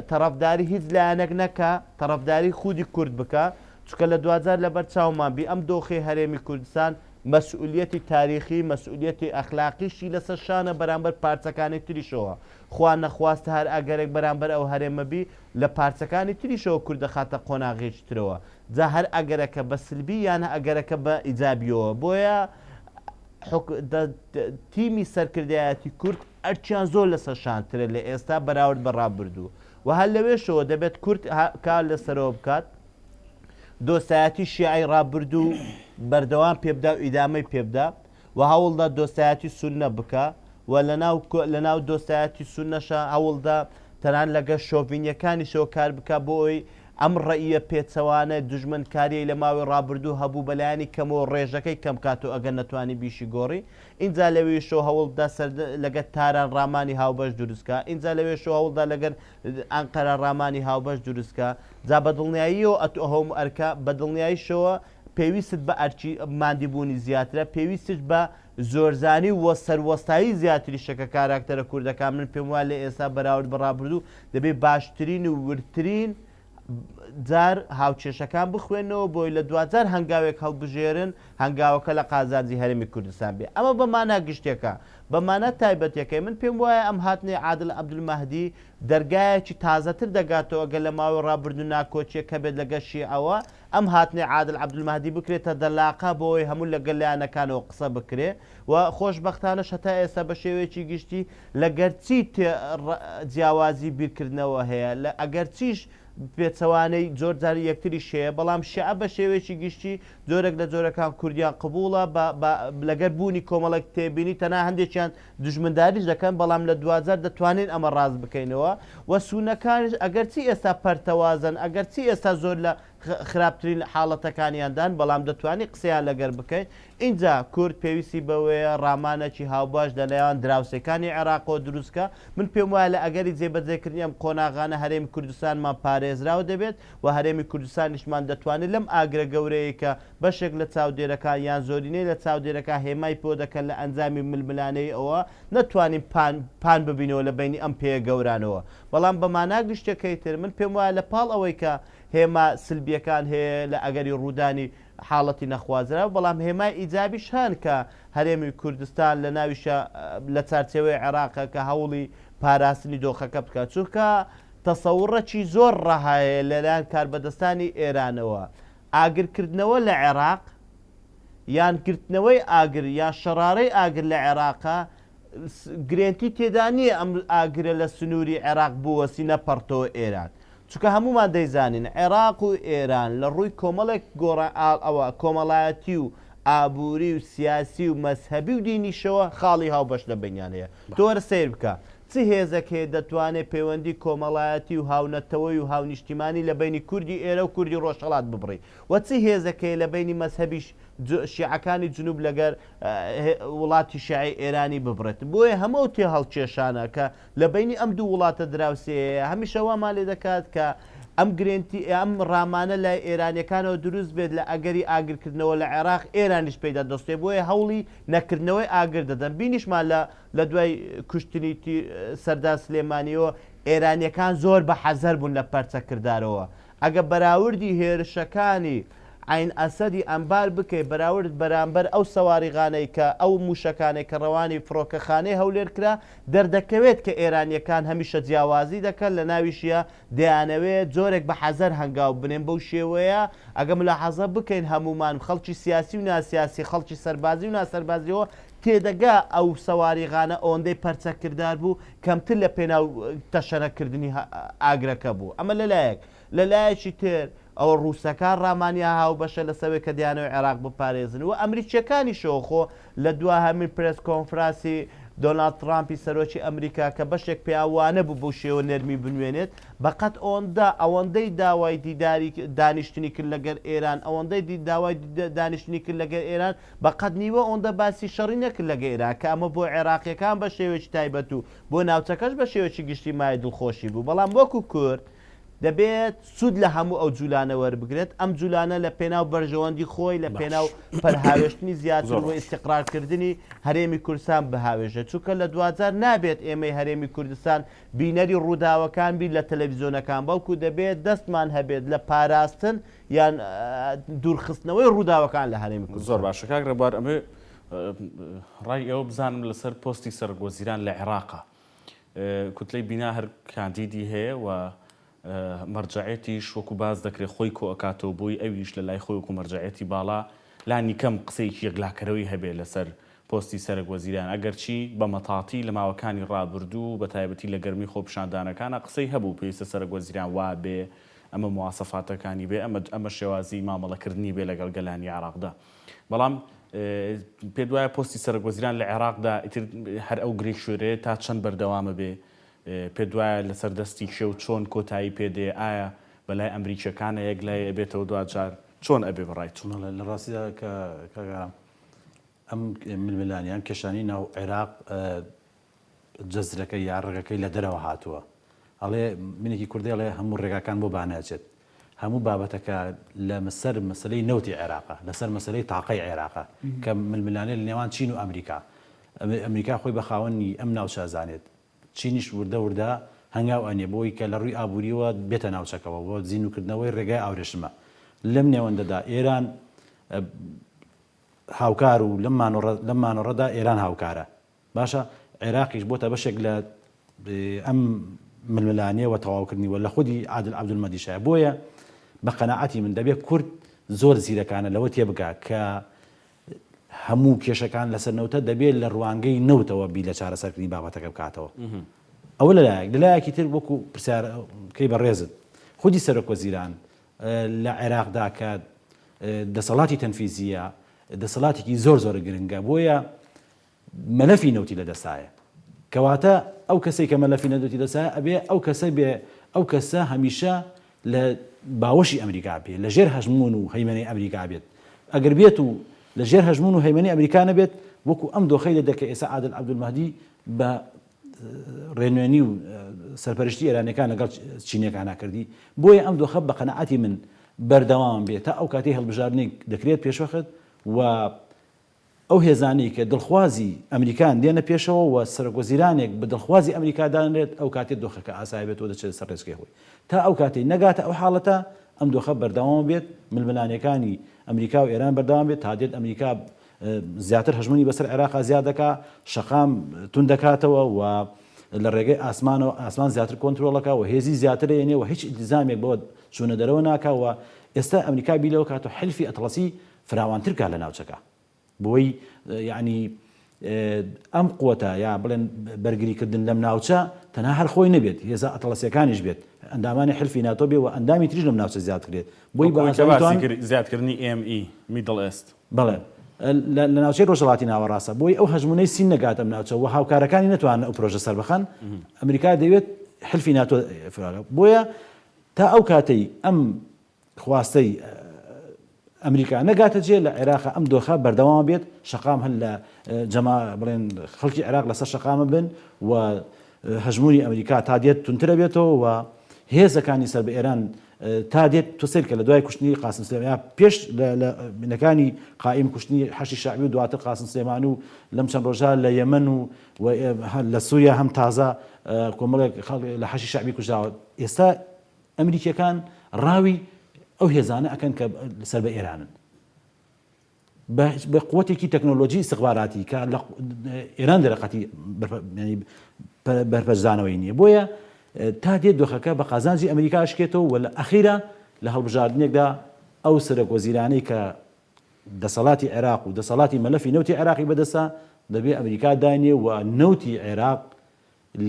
تەرەفداری هیچ لایەنێک نەکە تەرەفداری خودی کورد بکە چکە لە دوجار لەبەر چاومان بی ئەم دۆخی هەرێمی کوردستان مەسئولیەتی تاریخی مەسئولیەتی ئەخلاقیشی لەسەر شانە بەرامبەر پارچەکانی تریشەوە خوا نەخواستە هەر ئەگەرێک بەرامبەر ئەو هەرێمەبی لە پارچەکانی تریشەوە کوردە خاتە قۆناغێشترەوە جا هەر ئەگەرەکە بە سلبی یانە ئەگەرەکە بە ئیجابیەوە بۆیە تیمی سەرکردایەتی کورد ئەرچیان زۆر لەسەر شانترە لە ئێستا بەراورد بە ڕابردوو و هەر لەوێشەوە دەبێت کورد کار لەسەرەوە بکات دۆستایەتی شیعی ڕابردوو بەردەوام پێبدا و ئیدامەی پێبدا و هەوڵدا دۆستایەتی سوننە بکە و لەناو دۆستایەتی سوننەشە هەوڵدا تەنان لەگە شۆڤینیەکانیشەوە کار بکە بۆ ئەوی ئەم ڕەئیە پێچەوانە دژمنکاریی لە ماوەی ڕابردوو هەبوو بەلایانی کەمەوە ڕێژەکەی کەم کات و ئەگەر نەتوانی بیشی گۆڕی اینجا لەوێشەوە هەوڵدا لەگەر تاران ڕامانی هاوبەش دروستکە اینجا لەوێشەوە هەوڵدا لەگەر ئەنقەرە ڕامانی هاوبەش دروستکە جا بەدڵنیاییەوە ئەتۆهۆم ئەرکە بەدڵنیاییشەوە پێویست بە ئەرچی مادیبوونی زیاترە پێویستش بە زۆرزانی وە سەروەستایی زیاتری شەکە کاراکتەرە کوردەکان من پێم وایە لە ئێستا بەراورد بەڕابردوو دەبێت باشترین و ورترین جار هاوچێشەکان بخوێنەوە بۆی لە دوجار هەنگاوێک هەڵبژێرن هەنگاوەکە لە قازانجی هەرێمی کوردستان بێ ئەمە بەمانە گشتێکە بەمانە تایبەتەکەی من پێم وایە ئەم هاتنێ عادل عەبدولمەهدی دەرگایەکی تازەتر دەگاتەوە گە لە ماوەی ڕابردوو ناکۆچیە کە بێت لەگە شیعەوە ئەم هاتنێ عادل عەبدولمەهدی بکرێتە دەلاقە بۆی هەموو لەگەل لایەنەکانەوە قسە بکرێ و خۆشبەختانەش هەتا ئێستا بە شێوەیەکی گشتی لەگەرچی جیاوازی بیرکردنەوە هەیە لە ئەگەرچیش پێچەوانەی زۆر جاری یەکتری شەیە بەڵام شیعە بە شێوەیەکی گشتی زۆرێک لە جۆرەکان کوردیان قبوڵە لەگەر بوونی کۆمەڵک تێبینی تەنها هەندێکیان دژمنداریش دەکەن بەڵام لە دوجار دەتوانین ئەمە ڕاست بکەینەوە و سوونەکانش ئەگەرچی ئێستا پەرتەوازن ئەگەرچی ئێستا زۆر لە خراپترین حاڵەتەکانیاندان بەڵام دەتوانانی قسەیان لەگەر بکەین اینجا کورد پێویستی بەوەیە ڕامانەکی هاوباش لەلایەن دراوسەکانی عێراقەوە دروستکە من پێم وایە لە ئەگەری جێبەجێکردنی ئەم قۆناغانە هەرێمی کوردستانمان پارێزراوە دەبێت و هەرێمی کوردستانیشمان دەتوانێت لەم ئاگرە گەورەیە کە بەشێک لە چاودێرەکان یان زۆرینەی لە چاودێرەکە هێمای پۆ دەکەن لە ئەنجامی ململانەی ئەوە نەتوانین پان ببینەوە لە بینی ئەم پێ گەورانەوە بەڵام بەمانە گشتەکەی تر من پێم وایە لە پاڵ ئەوەی کە هێما سلبیەکان هەیە لە ئەگەری ڕوودانی حاڵەتی نەخوازرا بەڵام هێمای ئیجابیش هەن کە هەرێمی کوردستان لە ناویشە لە چارچێوەی عێراقە کە هەوڵی پاراستنی دۆخەکە بکات چونکە تەسەوڕەکی زۆر ڕەهایە لەلایەن کاربەدەستانی ئێرانەوە ئاگرکردنەوە لە عێراق یان گرتنەوەی ئاگر یان شەڕارەی ئاگر لە عێراقە گرنتی تێدا نییە ئەم ئاگرە لە سنووری عێراق بووەسی نەپەڕتەوە ئێران چونکە هەمومان دەیزانین عێراق و ئێران لە ڕووی کۆمەڵێک ئەوە کۆمەڵایەتی و ئابووری و سیاسی و مەسهەبی و دینیشەوە خاڵی هاوبەش لە بینیان هەیە تۆرە سیر بکە چ هێزەک هەیە دەتوانێت پەیوەندی کۆمەڵایەتی و هاونەتەوەی و هاونیشتیمانی لە بینی کوردی ئێرە و کوردی ڕۆژهەڵات ببڕی و چ هێزەک هەیە لە بینی مەسهەبی شیعەکانی جنوب لەگەر وڵاتی شیعی ئێرانی ببڕێت بۆیە هەموو تێ هەڵکێشانە کە لە بینی ئەم دوو وڵاتە دراوسەیە هەمیشەوامان لێ دەکات کە ئەم گرنتی ئەم ڕامانە لای ئێرانیەکانەوە دروست بێت لە ئەگەری ئاگرکردنەوە لە عێراق ئێرانیش پێدا دەستێ بۆیە هەوڵی نەکردنەوەی ئاگر دەدەن بینیشمان لە دوای کوشتنی سەردار سلێمانیەوە ئێرانیەکان زۆر بە حەزەر بوون لە پەرچەکردارەوە ئەگە بەراوردی هێرشەکانی عین ئەسەدی ئەمبار بکەیت بەراورد بەرامبەر ئەو سەواریغانەی کە ئەو موشەکانێک کە ڕەوانی فڕۆکەخانەی هەولێر کرا دەردەکەوێت کە ئێرانیەکان هەمیشە جیاوازی دەکەن لە ناویشیە دەیانەوێت جۆرێک بە حەزەر هەنگاو بنێن بەو شێوەیە ئەگەم لە حەزە بکەین هەمومان خەڵکی سیاسی و ناسیاسی خەڵکی سەربازی و ناسەربازیەوە تێدەگا ئەو سەواریغانە ئەوەندەی پەرچەکردار بوو کەمتر لە پێناو تەشەنەکردنی ئاگرەکە بوو ئەمە لەلایەکی تر ئەوە ڕووسەکان ڕامانیا هاو بەشە لە سەوەی کە دیانەوە عێراق بپارێزن و ئەمریکیەکانی شۆخۆ لە دوا هەمین پرس کۆنفراسی دۆنالد ترامپی سەرۆکی ئەمریکا کە بەشێک پیاوانە بوو بۆ شێوە نەرمی بنوێنێت بەقەت ئەوەندەی داوای دیداری دانیشتنی کرد لەگەر ئێران ئەوەندەی داوای دانیشتنی کرد لەگەر ئێران بەقەت نیوە ئەوەندە باسی شەڕی نەکرد لەگە ئێران کە ئەمە بۆ عێراقیەکان بە شێوەیەکی تایبەت و بۆ ناوچەکەش بە شێوەیەکی گشتی مای دڵخۆشی بوو بەڵام وەکو کورد دەبێت سوود لە هەموو ئەو جوولانە وەربگرێت ئەم جوولانە لە پێناو بەرژەوەندی خۆی لە پێناو پەرهاوێشتنی زیاتر و ئیستیقرارکردنی هەرێمی کوردستان بەهاوێژە چونکە لە دوجار نابێت ئێمەی هەرێمی کوردستان بینەری ڕووداوەکان بی لە تەلەڤیزۆنەکان بەڵکو دەبێت دەستمان هەبێت لە پاراستن یان دوورخستنەوەی ڕووداوەکان لە هەرێمی کوردستان. زۆر باشە کاک ڕێبوار ئەمە ڕای ئەوە بزانم لەسەر پۆستی سەرگۆزیران لە عێراقا کوتلەی بینا هەر کاندیدی هەیە و مەرجەعەتیش وەکو باز دەکرێت خۆی کۆ ئەکاتەوە بۆی ئەویش لە لای خۆی وەکو مەرجەعەتی باڵا لانی کەم قسەیەکی یەکلاکەرەوەی هەبێت لەسەر پۆستی سەرگۆزیران ئەگەرچی بە مەتاتی لە ماوەکانی ڕابردوو بە تایبەتی لە گەرمی خۆپشاندانەکانە قسەی هەبوو پێویستە سەرگۆزیران وا بێ ئەمە مواسەفاتەکانی بێ ئەمە شێوازی مامەڵەکردنی بێ لەگەڵ گەلانی عێراقدا بەڵام پێ دوایە پۆستی سەرۆکوەزیران لە عێراقدا ئیتر هەر ئەو گرێ شوێرێ تا چەند بەردەوامە بێ پێ دوایە لەسەر دەستی شێو چۆن کۆتایی پێدێ ئایا بەلای ئەمریکیەکانە یەک لای ئەبێتەوە دوجار چۆن ئەبێ بڕای چۆن لە ڕاستیدا کەگەرم ئەم ململانیان کێشانی ناو عێراق جەزرەکەی یا ڕێگەکەی لە دەرەوە هاتووە ئەڵێ منێکی کوردێڵێ هەموو ڕێگاکان بۆ باناچێت هەموو بابەتەکە لە سەر مەسلەی نەوتی عێراقە لەسەر مەسلەی تاقەی عێراقە کە ململانێ لە نێوان چین و ئەمریکا ئەمریکا خۆی بە خاوەنی ئەم ناوچە زانێت چینیش وردە هەنگاو ئەنێ بۆی کە لە ڕووی ئابووریەوە بێتە ناوچەکەەوە بۆ زیینوکردنەوەی ڕێگای ئاورێشمە لەم نێوەندەدا ئێران هاوکار و لەم مانۆڕەدا ئێران هاوکارە باشە عێراقیش بۆتە بەشێک لە ئەم ململانیەوە تەواوکردنیوە لە خودی عادل عەبدولمەدیشایە بۆیە بە قەناعەتی من دەبێت کورد زۆر زیرەکانە لەوە تێبگا کە هەموو کێشەکان لەسەر نەوتە دەبێت لە ڕوانگەی نەوتەوە بی لە چارەسەرکردنی بابەتەکە بکاتەوە ئەوە لەلایەکی تر وەکو پرسیارکەی بەڕێزت خودی سەرۆکوەزیران لە عێراقدا کە دەسەڵاتی تەنفیزیە دەسەڵاتێکی زۆر گرنگە بۆیە مەلەفی نەوتی لەدەستایە کەواتە ئەو کەسێک کە مەلەفی نەوتی دەسایە ئەبێ ئەو کەسە بێ ئەو کەسە هەمیشە لە باوەشی ئەمریکا بێ لە ژێر هەژمون و هەیمەنی ئەمریکا بێت ئەگەر بێت و لە ژێر هەژمون و هەیمەنی ئەمریکا نەبێت وەکو ئەم دۆخەی لە دەکە ئێستا عادل عەبدولمەهدی بە ڕێنوێنی و سەرپەرشتی ئێرانیەکان لەگەڵ چینیەکان کردی بۆیە ئەم دۆخە بە قەناعەتی من بەردەوام بێت تا ئەو کاتی هەڵبژاردنێک دەکرێت پێشوەخت و ئەو هێزانی کە دڵخوازی ئەمریکان دێنە پێشەوە و سەرۆکوەزیرانێک بە دڵخوازی ئەمریکا دانرێت ئەو کاتێ دۆخەکە ئاسایی بێتەوە دەچێت سەر ڕێچکەی خۆی تا ئەو کاتی نەگاتە ئەو حاڵەتە ئەم دۆخە بەردەوام بێت ململانیەکانی ئەمریکا و ئێران بەردەوام بێت تا دێت ئەمریکا زیاتر هەژمونی بەسەر عێراقا زیاد دەکا شەقام تون دەکاتەوە و لە ڕێگەی ئاسمان زیاتر کۆنتترۆڵەکە و هێزی زیاتر ێنێ و هیچ ئیلتزامێک بۆ چوونە دەرەوە ناکەوە ئێستا ئەمریکا بیلەوە کاتەوە حلفی ئەتڵەسی فراوانترکە لە ناوچەکە بۆی یعنی ئەم قوتە یا بڵێن بەرگریکردن لەم ناوچە تەنها هەر خۆی نەبێت هێزا ئەتڵەسیەکانیش بێت ئەندامانی حلفی ناتۆ بێ و ئەندامی تریش لەم ناوچە زیادکرێت بۆی زیادکردنی ME میدڵ ئێست بڵێ لە ناوچەی ڕۆژهەڵاتی ناوەڕاستە بۆی ئەو هەژمونەی سین نەگاتە ناوچە و هاوکارەکانی نەتوانن ئەو پرۆژە سەربەخەن ئەمریکا دەوێت حلفی ناتۆ بۆیە تا ئەو کاتەی ئەم خواستەی ئەمریکا نەگاتە جێ لە عێراقا ئەم دۆخە بەردەوام بێت شەقام هەل لە جەما بڵێن خەڵکی عێراق لەسەر شەقامە بن و هەژمونی ئەمریکا تا دێت تونترە بێتەوە و هێزەکانی سەر بە ئێران تا دێت تۆ سیر کە لە دوای کوشتنی قاسم سلێمانی پێش لە بنەکانی قائیم کوشتنی حەشی شعبی و دواتر قاسم سلێمانی و لەم چەند ڕۆژە لە یەمەن و لە سووریا هەم تازە کۆمەڵێک لە حەشی شعبی کوژراوە ئێستا ئەمریکیەکان ڕاوی ئەو هێزانە ئەکەن کە سەر بە ئێرانن بە قوتێکی تەکنۆلۆژی استخباراتی کە لە ئێران دەرەقەتی بەرپەرزانەوەی نییە بۆیە تا دێت دۆخەکە بە قازانجی ئەمریکا شکێتەوە و لە ئەخیرا لە هەڵبژاردنێکدا ئەو سەرۆکوەزیرانەی کە دەسەڵاتی عێراق و دەسەڵاتی مەلەفی نەوتی عێراقی بەدەستە دەبێت ئەمریکا دانێ و نەوتی عێراق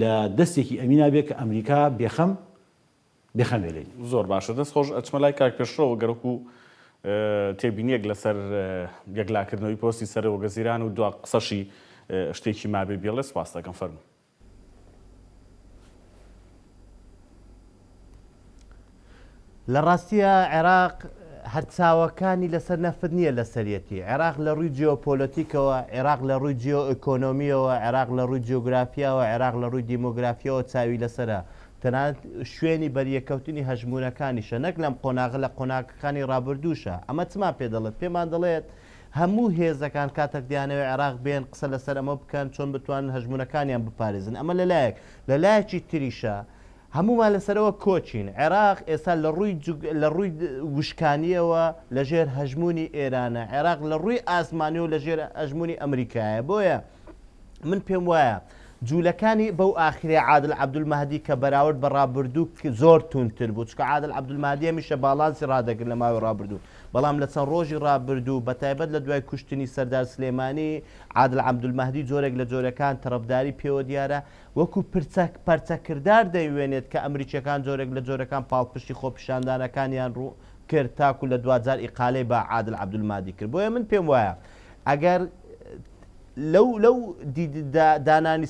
لە دەستێکی ئەمینا بێت کە ئەمریکا بێخەمێڵێ زۆر باشە دەست خۆش ئەچمە لای کاک پێشڕەوە گەرەکو تێبینیەک لەسەر یەکلاکردنەوەی پۆستی سەرۆکوەزیران و دو قسەشی شتێکی مابێ بێڵێ سپاس دەکەم فەرموو. لە ڕاستیە عێراق هەرچاوەکانی لەسەر نەفت نییە لە سەرەتی عێراق لە ڕووی جیۆپۆلۆتیکەوە عێراق لە ڕووی جیۆ ئۆکۆنۆمیەوە عێراق لە ڕووی جیۆگرافیاوە عێراق لە ڕووی دیمۆگرافیەوە چاوی لەسرە تەنانەت شوێنی بەریەکەوتنی هەژمونەکانیشە نەک لەم قۆناغ لە قۆناغەکانی ڕابردووشە ئەمە چما پێ دەڵێت پێمان دەڵێت هەموو هێزەکان کاتێک دیانەوێ عێراق بێن قسە لەسەر ئەمە بکەن چۆن بتوانن هەژمونەکانیان بپارێزن ئەمە لەلایەکی تریشە هەمومان لەسەرەوە کۆچین عێراق ئێستا لە ڕووی وشکانیەوە لەژێر هەژمونی ئێرانە عێراق لە ڕووی ئاسمانی و لەژێر هەژمونی ئەمریکایە بۆیە من پێم وایە جوولەکانی بەو ئاخرێ عادل عەبدولمەهدی کە بەراورد بە ڕابردوو زۆر تونتر بوو چکە عادل عەبدولمەهدی هەمیشە باڵانسی ڕادەگرت لە ماوەی ڕابردوو بەڵام لە چەند ڕۆژی ڕابردوو بەتایبەت لە دوای کوشتنی سەردار سلێمانی عادل عەبدولمەهدی جۆرێک لە جۆرەکان تەرەفداری پێوە دیارە وەکو پەرچەکردار دەیوێنێت کە ئەمریکیەکان جۆرێک لە جۆرەکان پاڵپشتی خۆپیشاندانەکانیان ڕوو کرد تاکو لە دوجار ئیقالەی بە عادل عەبدولمەهدی کرد بۆیە من پێم وایە ئەگەر لەو دانانی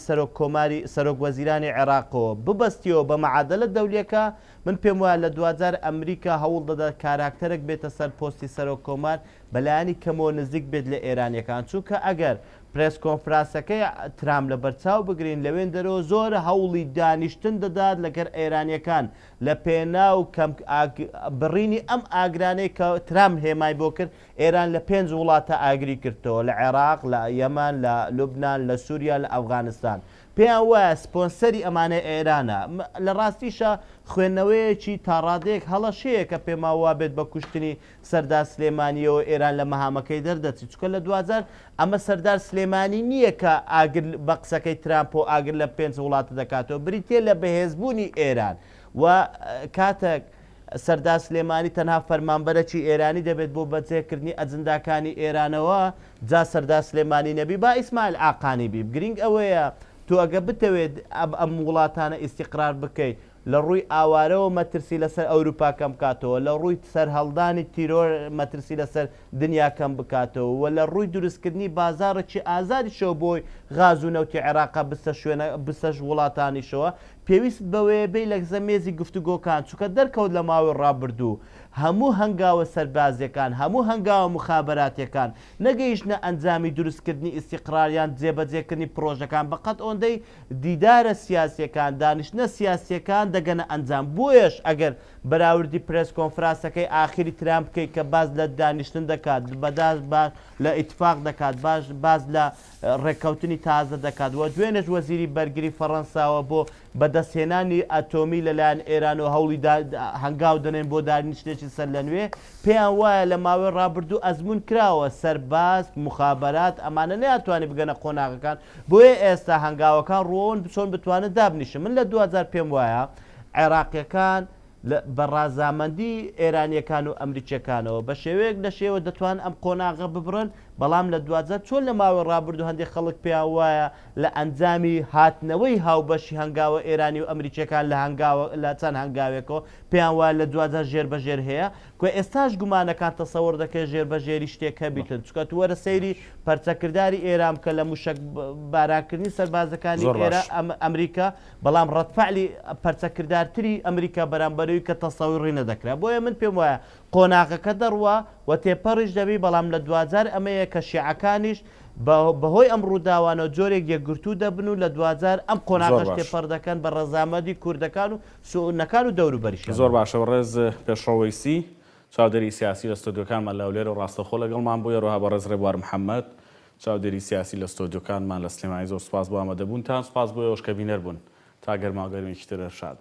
سەرۆک وەزیرانی عێراقەوە ببەستیەوە بە مەعادلە دەولیەکە من پێم وایە لە دوجار ئەمریکا هەوڵ دەدات کاراکتەرێک بێتە سەر پۆستی سەرۆک کۆمار بەلایانی کەمەوە نزیک بێت لە ئێرانیەکان چونکە ئەگەر پرێس کۆنفرانسەکەی ترام لە بەرچاو بگرین لەوێن دەرەوە زۆر هەوڵی دانیشتن دەدات لەگەر ئێرانیەکان لە پێناو بڕینی ئەم ئاگرانەی کە ترام هێمای بۆ کرد ئێران لە 5 وڵاتە ئاگری کردەوە لە عێراق لە یەمان لە لوبنان لە سووریا لە ئەفغانستان پێیان وایە سپۆنسەری ئەمانە ئێرانە لە ڕاستیشە خوێندنەوەیەکی تا ڕادەیەک هەڵەشەیە کە پێما وا بێت بە کوشتنی سەردار سلێمانیەوە ئێران لە مەهامەکەی دەردەچی چکە لە دوجار ئەمە سەردار سلێمانی نییە کە ئاگر بە قسەکەی ترامپ و ئاگر لە 5 وڵاتە دەکاتەوە بریتێ لە بەهێزبوونی ئێران و کاتێک سەردار سلێمانی تەنها فەرمانبەرەکی ئێرانی دەبێت بۆ بەجێکردنی ئەجنداکانی ئێرانەوە جا سەردار سلێمانی نەبی با ئیسماعیل عاقانی بی گرنگ ئەوەیە تو ئەگە بتەوێت ئەم وڵاتانە ئیسیقرار بکەیت لە ڕووی ئاوارەوە مەترسی لەسەر ئەوروپا کەم بکاتەوە لە ڕووی سەر هەڵدانی تیرۆر مەترسی لەسەر دنیا کەم بکاتەوە و لە ڕووی دروستکردنی بازارێکی ئازاریشەوە بۆی غاز و نەوتی عێراقا بستە وڵاتانیشەوە پێویست بەوەیە بێ لە زەمێزی گفتوگۆکان چونکە دەرکەوت لە ماوەی ڕابردوو هەموو هەنگاوە سەربازیەکان هەموو هەنگاوە مخابراتیەکان نەگەیشتە ئەنجامی دروستکردنی ئیسیقراریان جێبەجێکردنی پرۆژەکان بەقەت ئەوەندەی دیدارە سیاسیەکان دانیشتنە سیاسیەکان دەگەنە ئەنجام بۆیەش ئەگەر بەراوردی پرێس کۆنفرانسەکەی ئاخری ترام بکەی کە باز لە دانیشتن دەکات بەداز لە ئیتفاق دەکات باز لە ڕێککەوتنی تازە دەکات و دوێنێش وەزیری بەرگری فەڕەنساوە بۆ بەدەستهێنانی ئەتۆمی لەلایەن ئێران و هەوڵی هەنگاو دەنێن بۆ دانیشتێکی سەر لە نوێ پێیان وایە لە ماوەی ڕابردوو ئەزمون کراوە سەرباز مخابرات ئەمانە نەیاتوانانی بگەنە قۆناغەکان بۆیە ئێستا هەنگاوەکان ڕۆن چۆن بتوانێت دابنیشن من لە 2000 پێم وایە عێراقیەکان بە ڕازامەندی ئێرانیەکان و ئەمریکیەکانەوە بە شێوەیەک لە شێوە دەتوان ئەم قۆناغە ببڕن بەڵام لە دوجار چۆن لە ماوەی ڕابردوو هەندێک خەڵک پێیان وایە لە ئەنجامی هاتنەوەی هاوبەشی هەنگاوە ئێرانی و ئەمریکیەکان لە چەند هەنگاوێکەوە پێیان وایە لە دوجار ژێربەژێر هەیە کو ئێستاش گومانەکان تەسەوڕ دەکەی ژێربەژێری شتێک هەبیتن چکە وەرە سەیری پەرچەکردداری ئێران کە لە موشک بارانکردنی سەربازەکانی ئەمریکا بەڵام ڕەتفعلی پەرچەکردارتری ئەمریکا بەرامبەرەوەی کە تەسەویڕی نەدەکرا بۆیە من پێم وایە قۆناغەکە دەڕوە و تێپەڕیش دەبی بەڵام لە دوجار ئەمەیە کە شیعەکانیش بەهۆی ئەم ڕووداوانە جۆرێک یەکگرتوو دەبن و لە دوجار ئەم قۆناغەش تێپەڕ دەکەن بە ڕەزامەندی کوردەکان و سوونەکان و دەوروبەریش زۆر باشە ڕێز پێشڕەوەیسی چاودێری سیاسی لە ستۆدیۆکانمان لەولێر و ڕاستەخۆ لەگەڵمان بووە ڕۆها بە ڕێز ڕێبوار محەممەد چاودێری سیاسی لە ستۆدیۆکانمان لە سلێمانی زۆر سپاس بۆ ئامادەبوونتان سپاس بۆ ئەوش کە بینەر بوون تا گەرماگەرمێکی ترە شاد